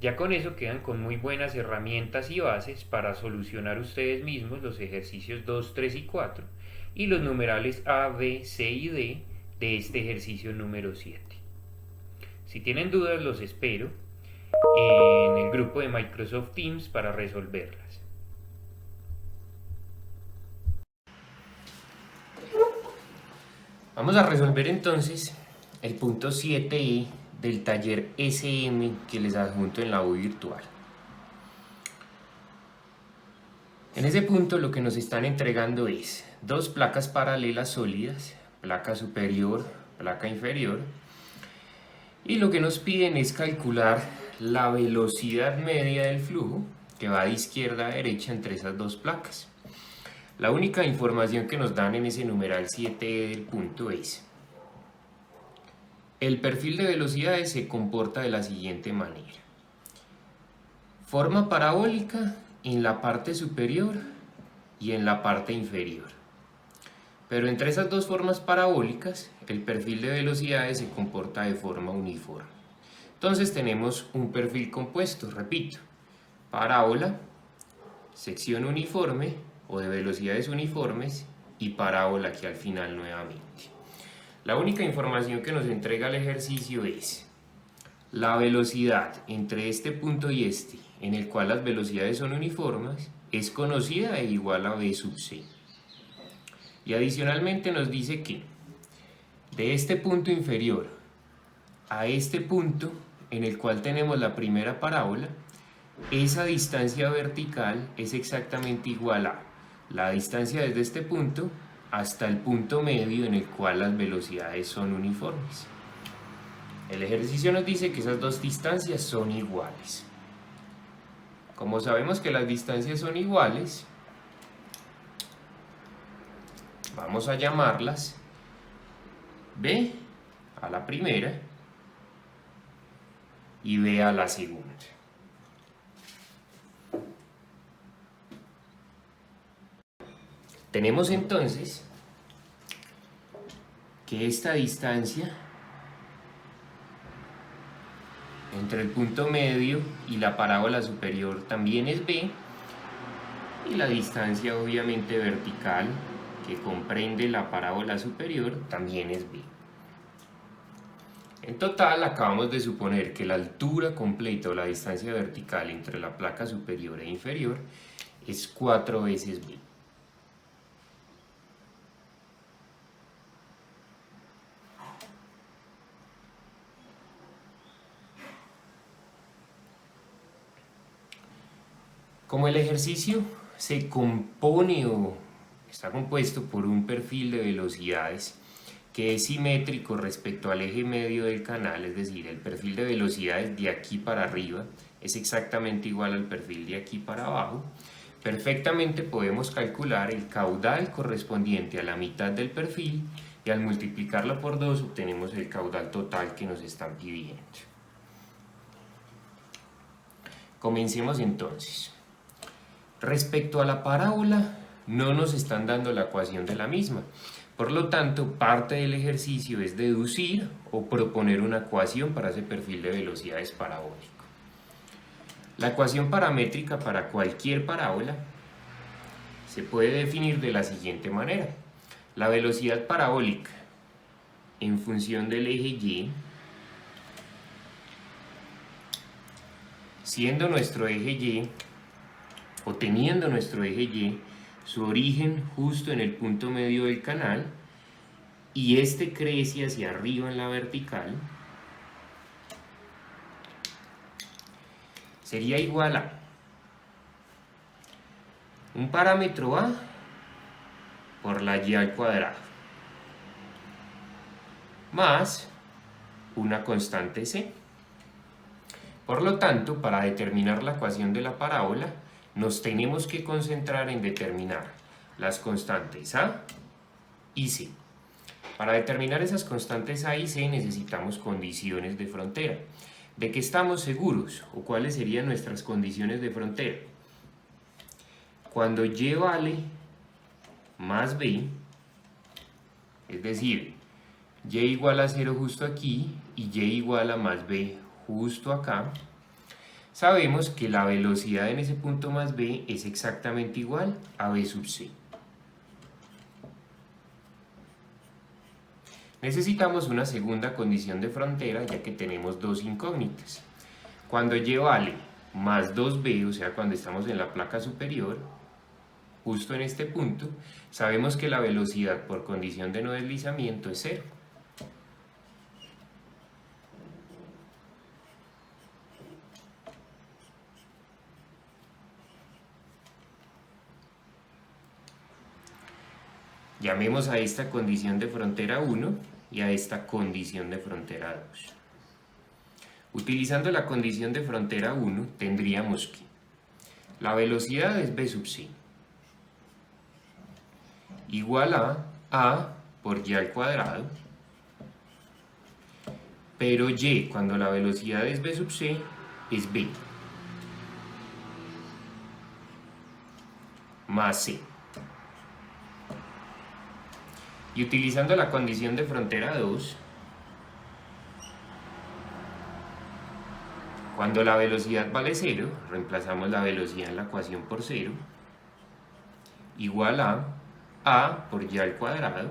S1: Ya con eso quedan con muy buenas herramientas y bases para solucionar ustedes mismos los ejercicios 2, 3 y 4 y los numerales A, B, C y D de este ejercicio número 7. Si tienen dudas, los espero en el grupo de Microsoft Teams para resolverlas. Vamos a resolver entonces el punto 7e del taller SM que les adjunto en la U virtual. En ese punto lo que nos están entregando es dos placas paralelas sólidas, placa superior, placa inferior, y lo que nos piden es calcular la velocidad media del flujo que va de izquierda a derecha entre esas dos placas. La única información que nos dan en ese numeral 7e del punto es: el perfil de velocidades se comporta de la siguiente manera. Forma parabólica en la parte superior y en la parte inferior. Pero entre esas dos formas parabólicas, el perfil de velocidades se comporta de forma uniforme. Entonces tenemos un perfil compuesto, repito, parábola, sección uniforme o de velocidades uniformes y parábola aquí al final nuevamente. La única información que nos entrega el ejercicio es la velocidad entre este punto y este, en el cual las velocidades son uniformes, es conocida e igual a B sub C. Y adicionalmente nos dice que de este punto inferior a este punto en el cual tenemos la primera parábola, esa distancia vertical es exactamente igual a la distancia desde este punto hasta el punto medio en el cual las velocidades son uniformes. El ejercicio nos dice que esas dos distancias son iguales. Como sabemos que las distancias son iguales, vamos a llamarlas B a la primera y B a la segunda. Tenemos entonces que esta distancia entre el punto medio y la parábola superior también es B, y la distancia obviamente vertical que comprende la parábola superior también es B. En total acabamos de suponer que la altura completa o la distancia vertical entre la placa superior e inferior es 4 veces B. Como el ejercicio se compone o está compuesto por un perfil de velocidades que es simétrico respecto al eje medio del canal, es decir, el perfil de velocidades de aquí para arriba es exactamente igual al perfil de aquí para abajo, perfectamente podemos calcular el caudal correspondiente a la mitad del perfil y al multiplicarlo por 2 obtenemos el caudal total que nos están pidiendo. Comencemos entonces. Respecto a la parábola, no nos están dando la ecuación de la misma. Por lo tanto, parte del ejercicio es deducir o proponer una ecuación para ese perfil de velocidades parabólico. La ecuación paramétrica para cualquier parábola se puede definir de la siguiente manera. La velocidad parabólica en función del eje Y, siendo nuestro eje Y, o teniendo nuestro eje Y, su origen justo en el punto medio del canal, y este crece hacia arriba en la vertical, sería igual a un parámetro A por la Y al cuadrado, más una constante C. Por lo tanto, para determinar la ecuación de la parábola,
S2: nos tenemos que concentrar en determinar las constantes A y C. Para determinar esas constantes A y C necesitamos condiciones de frontera. ¿De qué estamos seguros o cuáles serían nuestras condiciones de frontera? Cuando y vale más b, es decir, y igual a 0 justo aquí y y igual a más b justo acá, sabemos que la velocidad en ese punto más b es exactamente igual a b sub c. Necesitamos una segunda condición de frontera ya que tenemos dos incógnitas. Cuando y vale más 2b, o sea cuando estamos en la placa superior, justo en este punto, sabemos que la velocidad por condición de no deslizamiento es 0. Llamemos a esta condición de frontera 1 y a esta condición de frontera 2. Utilizando la condición de frontera 1 tendríamos que la velocidad es b sub c igual a por y al cuadrado, pero y cuando la velocidad es b sub c es b más c. Y utilizando la condición de frontera 2, cuando la velocidad vale 0, reemplazamos la velocidad en la ecuación por 0, igual a por y al cuadrado,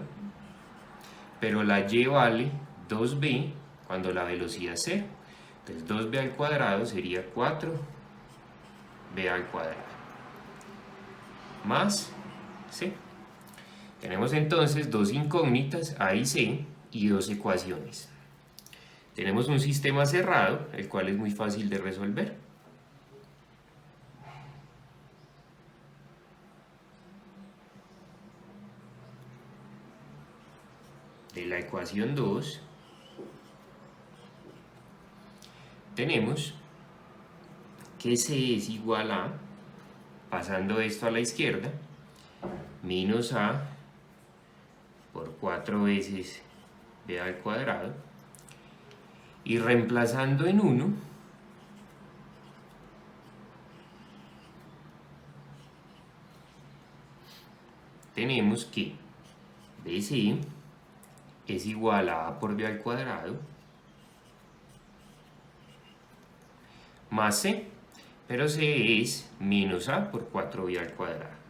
S2: pero la y vale 2b cuando la velocidad es 0. Entonces 2b al cuadrado sería 4b al cuadrado más c. Tenemos entonces dos incógnitas A y C y dos ecuaciones. Tenemos un sistema cerrado, el cual es muy fácil de resolver. De la ecuación 2 tenemos que C es igual a, pasando esto a la izquierda, menos A por 4 veces b al cuadrado, y reemplazando en 1, tenemos que BC es igual a por b al cuadrado más c, pero c es menos a por 4b al cuadrado.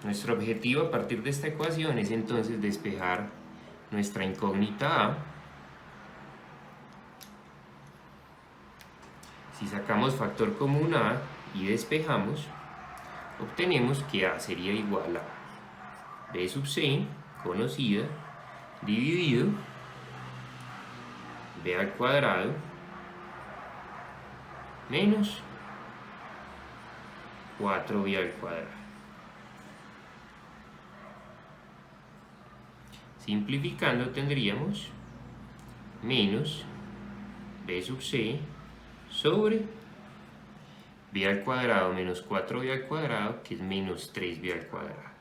S2: Nuestro objetivo a partir de esta ecuación es entonces despejar nuestra incógnita a. Si sacamos factor común a y despejamos, obtenemos que a sería igual a b sub c, conocida, dividido b al cuadrado menos 4b al cuadrado. Simplificando tendríamos menos b sub c sobre b al cuadrado menos 4b al cuadrado, que es menos 3b al cuadrado.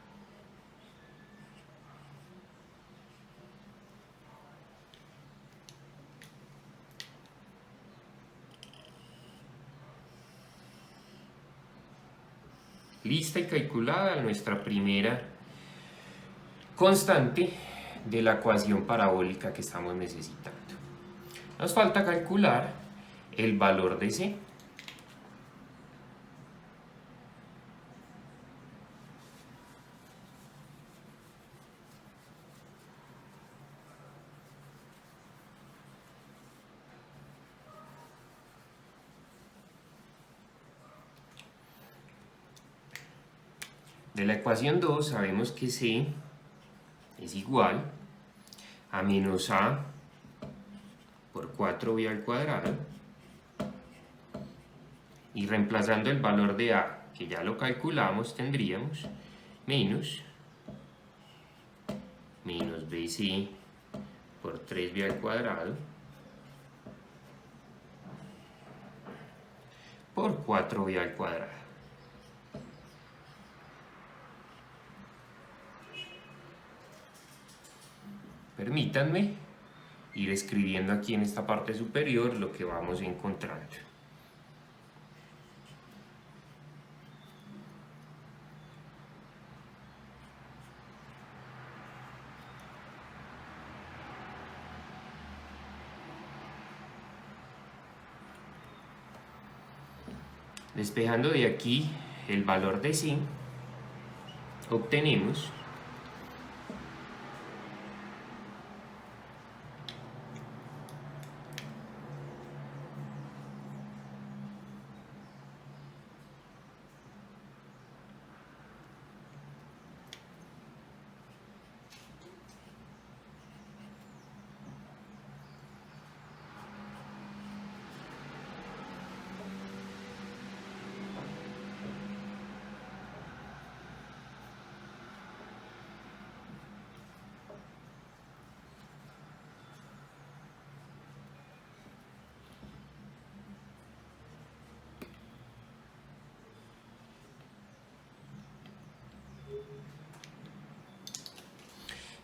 S2: Lista y calculada nuestra primera constante de la ecuación parabólica que estamos necesitando. Nos falta calcular el valor de C. De la ecuación 2 sabemos que C es igual a menos A por 4b al cuadrado, y reemplazando el valor de A, que ya lo calculamos, tendríamos menos menos BC por 3B al cuadrado por 4B al cuadrado. Permítanme ir escribiendo aquí en esta parte superior lo que vamos encontrando. Despejando de aquí el valor de C, obtenemos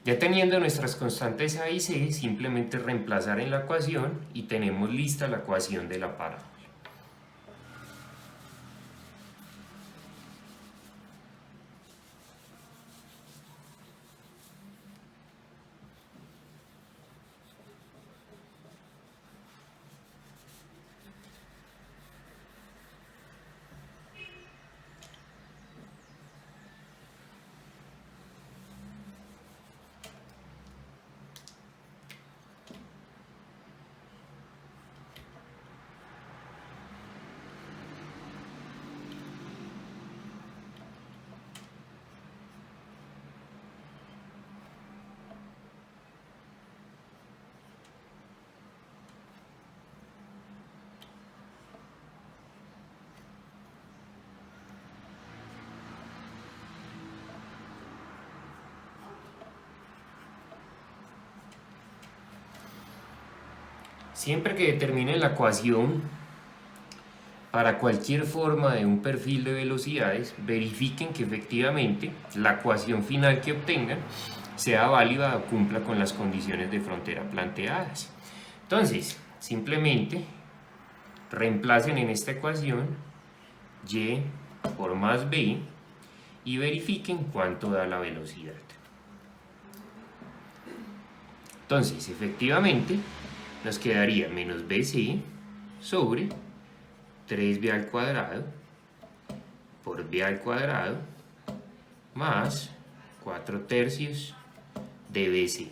S2: ya teniendo nuestras constantes A y C, simplemente reemplazar en la ecuación y tenemos lista la ecuación de la parábola. Siempre que determinen la ecuación para cualquier forma de un perfil de velocidades, verifiquen que efectivamente la ecuación final que obtengan sea válida o cumpla con las condiciones de frontera planteadas. Entonces, simplemente reemplacen en esta ecuación y por más b y verifiquen cuánto da la velocidad. Entonces, efectivamente, nos quedaría menos bc sobre 3b al cuadrado por b al cuadrado más 4 tercios de bc.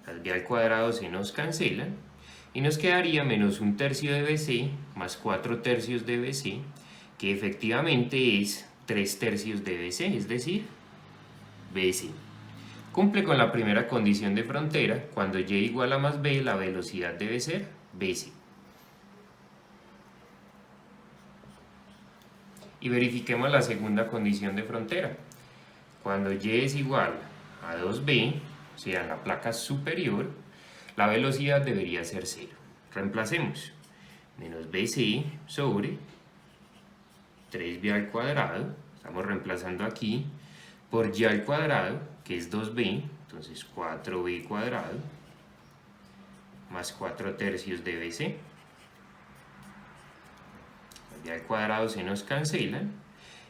S2: Las b al cuadrado se nos cancelan y nos quedaría menos 1 tercio de bc más 4 tercios de bc, que efectivamente es 3 tercios de bc, es decir, bc. Cumple con la primera condición de frontera: cuando y igual a más b, la velocidad debe ser bc. Y verifiquemos la segunda condición de frontera. Cuando y es igual a 2b, o sea, en la placa superior, la velocidad debería ser 0. Reemplacemos menos bc sobre 3b al cuadrado, estamos reemplazando aquí, por y al cuadrado, que es 2b, entonces 4b cuadrado, más 4 tercios de bc. Y al cuadrado se nos cancelan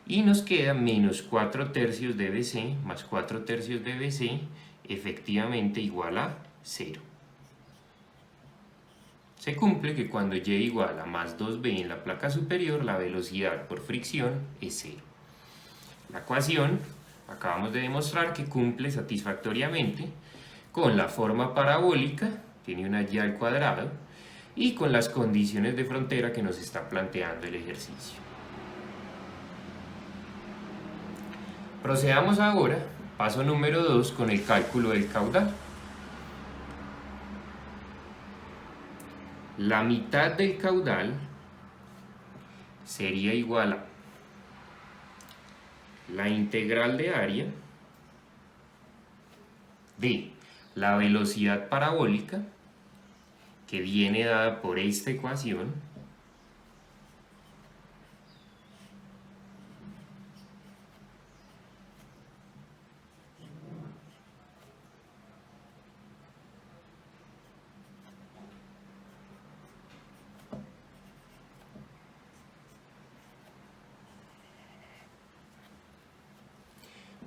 S2: y nos queda menos 4 tercios de bc más 4 tercios de bc, efectivamente igual a 0. Se cumple que cuando y igual a más 2b en la placa superior, la velocidad por fricción es 0. La ecuación acabamos de demostrar que cumple satisfactoriamente con la forma parabólica, tiene una y al cuadrado, y con las condiciones de frontera que nos está planteando el ejercicio. Procedamos ahora, paso número 2, con el cálculo del caudal. La mitad del caudal sería igual a la integral de área de la velocidad parabólica, que viene dada por esta ecuación,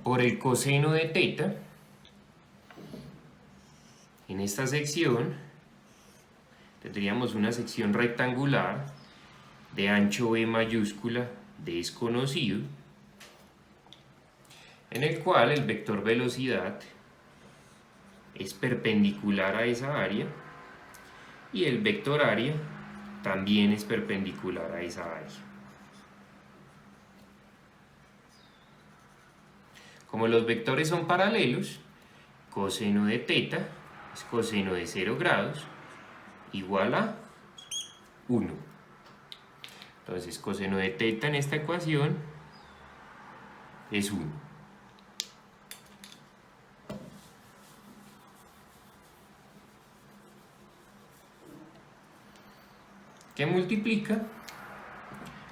S2: por el coseno de teta. En esta sección tendríamos una sección rectangular de ancho B mayúscula desconocido, en el cual el vector velocidad es perpendicular a esa área y el vector área también es perpendicular a esa área. Como los vectores son paralelos, coseno de teta es coseno de 0 grados igual a 1. Entonces, coseno de teta en esta ecuación es 1. Que multiplica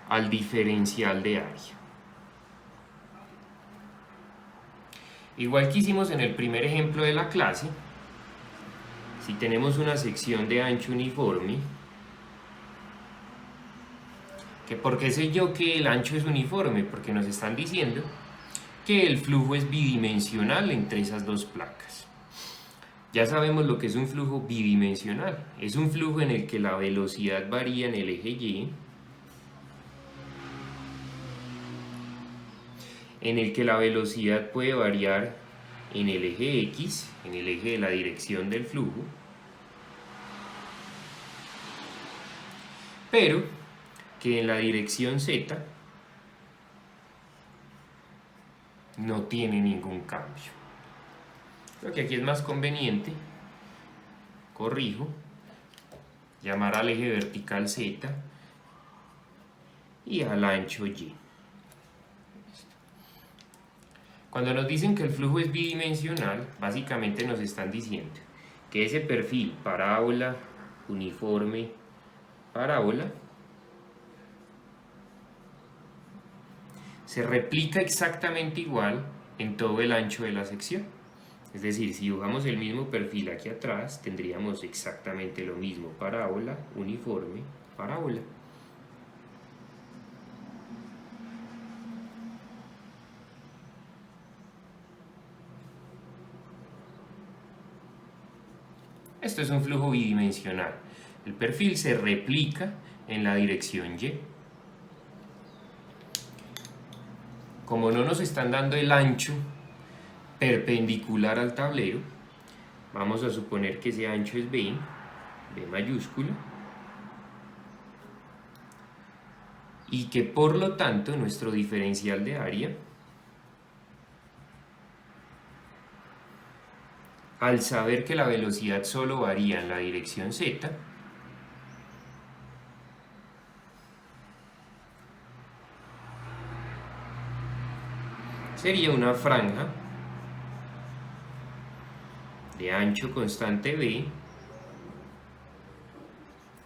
S2: al diferencial de área. Igual que hicimos en el primer ejemplo de la clase, si tenemos una sección de ancho uniforme, ¿por qué sé yo que el ancho es uniforme? Porque nos están diciendo que el flujo es bidimensional entre esas dos placas. Ya sabemos lo que es un flujo bidimensional. Es un flujo en el que la velocidad varía en el eje Y, en el que la velocidad puede variar en el eje X, en el eje de la dirección del flujo, pero que en la dirección Z no tiene ningún cambio. Creo que aquí es más conveniente, corrijo, llamar al eje vertical Z y al ancho Y. Cuando nos dicen que el flujo es bidimensional, básicamente nos están diciendo que ese perfil parábola, uniforme, parábola se replica exactamente igual en todo el ancho de la sección. Es decir, si dibujamos el mismo perfil aquí atrás, tendríamos exactamente lo mismo: parábola, uniforme, parábola. Esto es un flujo bidimensional. El perfil se replica en la dirección Y. Como no nos están dando el ancho perpendicular al tablero, vamos a suponer que ese ancho es B mayúscula, y que por lo tanto nuestro diferencial de área, al saber que la velocidad solo varía en la dirección Z, sería una franja de ancho constante B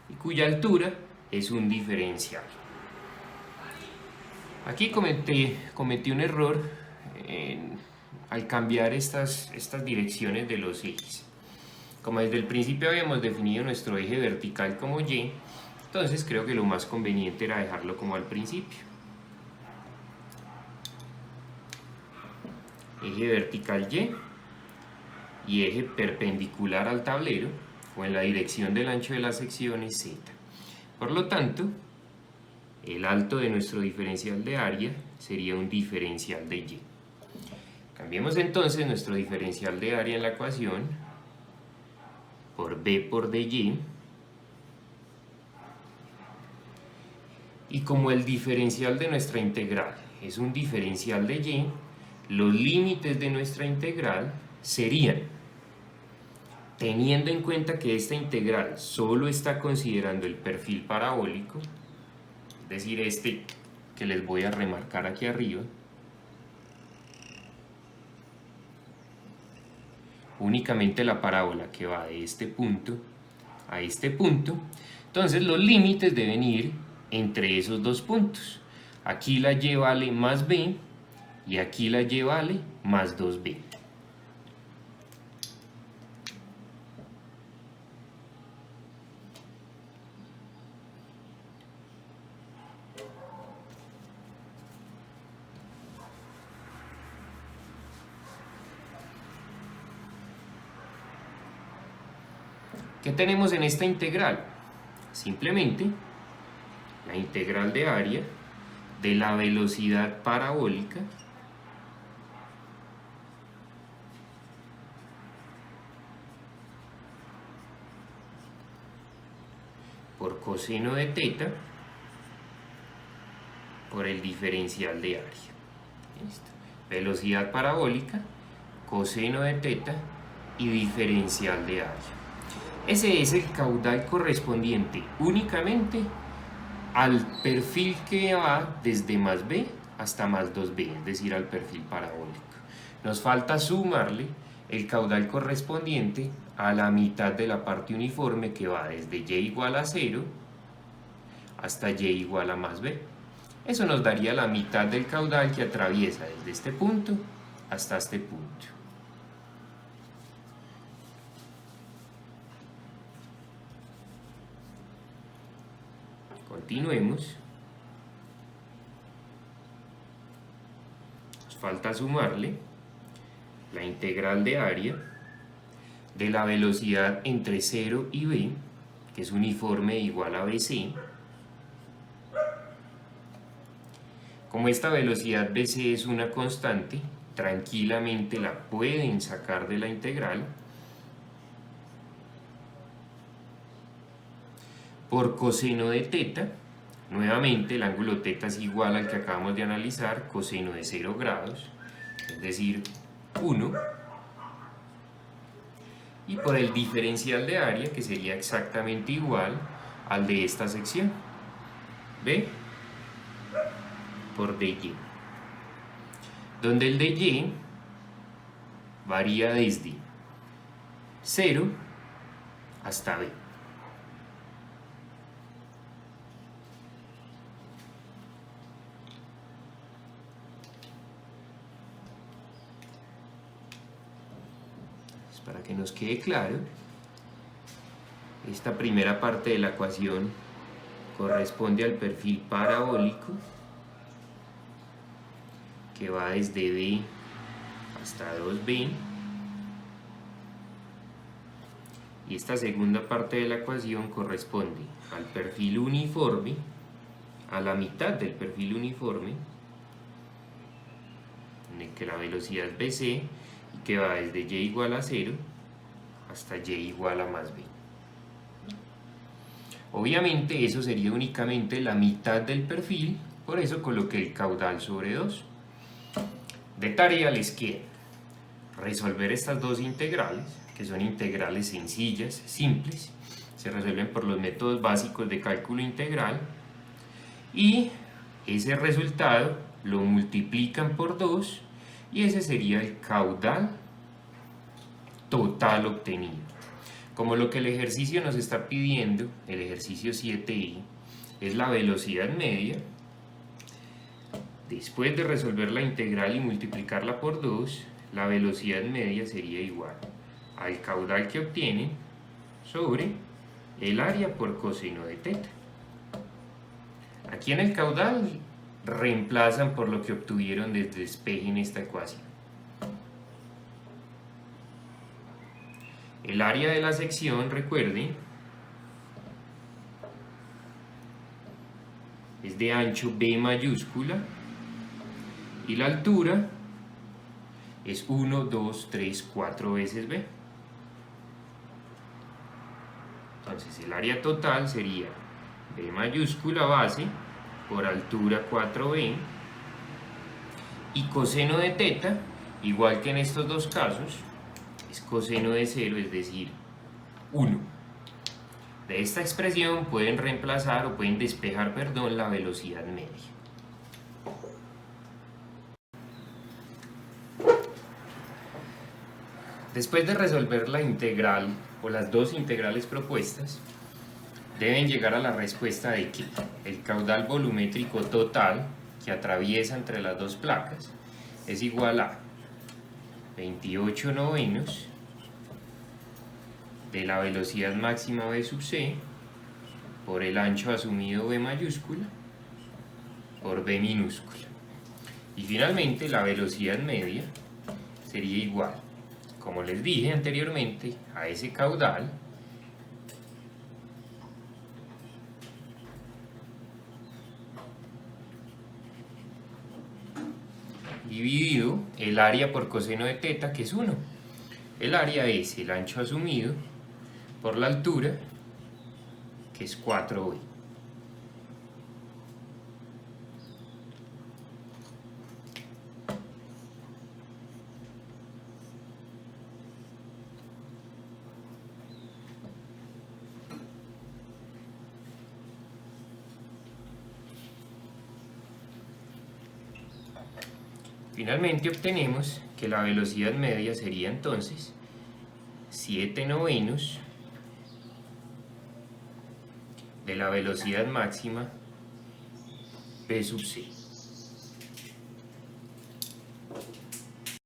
S2: y cuya altura es un diferencial. Aquí cometí un error al cambiar estas direcciones de los ejes. Como desde el principio habíamos definido nuestro eje vertical como Y, entonces creo que lo más conveniente era dejarlo como al principio. Eje vertical y eje perpendicular al tablero o en la dirección del ancho de la sección es Z. Por lo tanto, el alto de nuestro diferencial de área sería un diferencial de Y. Cambiemos entonces nuestro diferencial de área en la ecuación por B por dy, y como el diferencial de nuestra integral es un diferencial de Y, los límites de nuestra integral serían, teniendo en cuenta que esta integral solo está considerando el perfil parabólico, es decir, este que les voy a remarcar aquí arriba, únicamente la parábola que va de este punto a este punto, entonces los límites deben ir entre esos dos puntos. Aquí la y vale más b y aquí la y vale más 2b. ¿Qué tenemos en esta integral? Simplemente la integral de área de la velocidad parabólica por coseno de teta por el diferencial de área. ¿Listo? Velocidad parabólica, coseno de teta y diferencial de área. Ese es el caudal correspondiente únicamente al perfil que va desde más b hasta más 2b, es decir, al perfil parabólico. Nos falta sumarle el caudal correspondiente a la mitad de la parte uniforme que va desde y igual a 0 hasta y igual a más b. Eso nos daría la mitad del caudal que atraviesa desde este punto hasta este punto. Continuemos. Nos falta sumarle la integral de área de la velocidad entre 0 y b, que es uniforme igual a bc. Como esta velocidad bc es una constante, tranquilamente la pueden sacar de la integral por coseno de teta. Nuevamente el ángulo teta es igual al que acabamos de analizar, coseno de 0 grados, es decir, 1. Y por el diferencial de área, que sería exactamente igual al de esta sección, b por dy, donde el dy varía desde 0 hasta b. Para que nos quede claro, esta primera parte de la ecuación corresponde al perfil parabólico que va desde b hasta 2b, y esta segunda parte de la ecuación corresponde al perfil uniforme, a la mitad del perfil uniforme, en el que la velocidad es bc, que va desde y igual a 0 hasta y igual a más b. Obviamente eso sería únicamente la mitad del perfil, por eso coloqué el caudal sobre 2. De tarea les queda resolver estas dos integrales, que son integrales sencillas, simples, se resuelven por los métodos básicos de cálculo integral, y ese resultado lo multiplican por 2 y ese sería el caudal total obtenido. Como lo que el ejercicio nos está pidiendo, el ejercicio 7i, es la velocidad media, después de resolver la integral y multiplicarla por 2, la velocidad media sería igual al caudal que obtienen sobre el área por coseno de teta. Aquí en el caudal reemplazan por lo que obtuvieron desde despeje en esta ecuación. El área de la sección, recuerden, es de ancho B mayúscula y la altura es 1, 2, 3, 4 veces B. Entonces el área total sería B mayúscula base por altura 4b, y coseno de teta, igual que en estos dos casos, es coseno de 0, es decir, 1. De esta expresión pueden reemplazar o pueden despejar, perdón, la velocidad media. Después de resolver la integral o las dos integrales propuestas, deben llegar a la respuesta de que el caudal volumétrico total que atraviesa entre las dos placas es igual a 28 novenos de la velocidad máxima v sub c por el ancho asumido B mayúscula por B minúscula. Y finalmente la velocidad media sería igual, como les dije anteriormente, a ese caudal dividido el área por coseno de teta, que es 1. El área es el ancho asumido por la altura, que es 4b. Finalmente obtenemos que la velocidad media sería entonces 7 novenos de la velocidad máxima V sub c.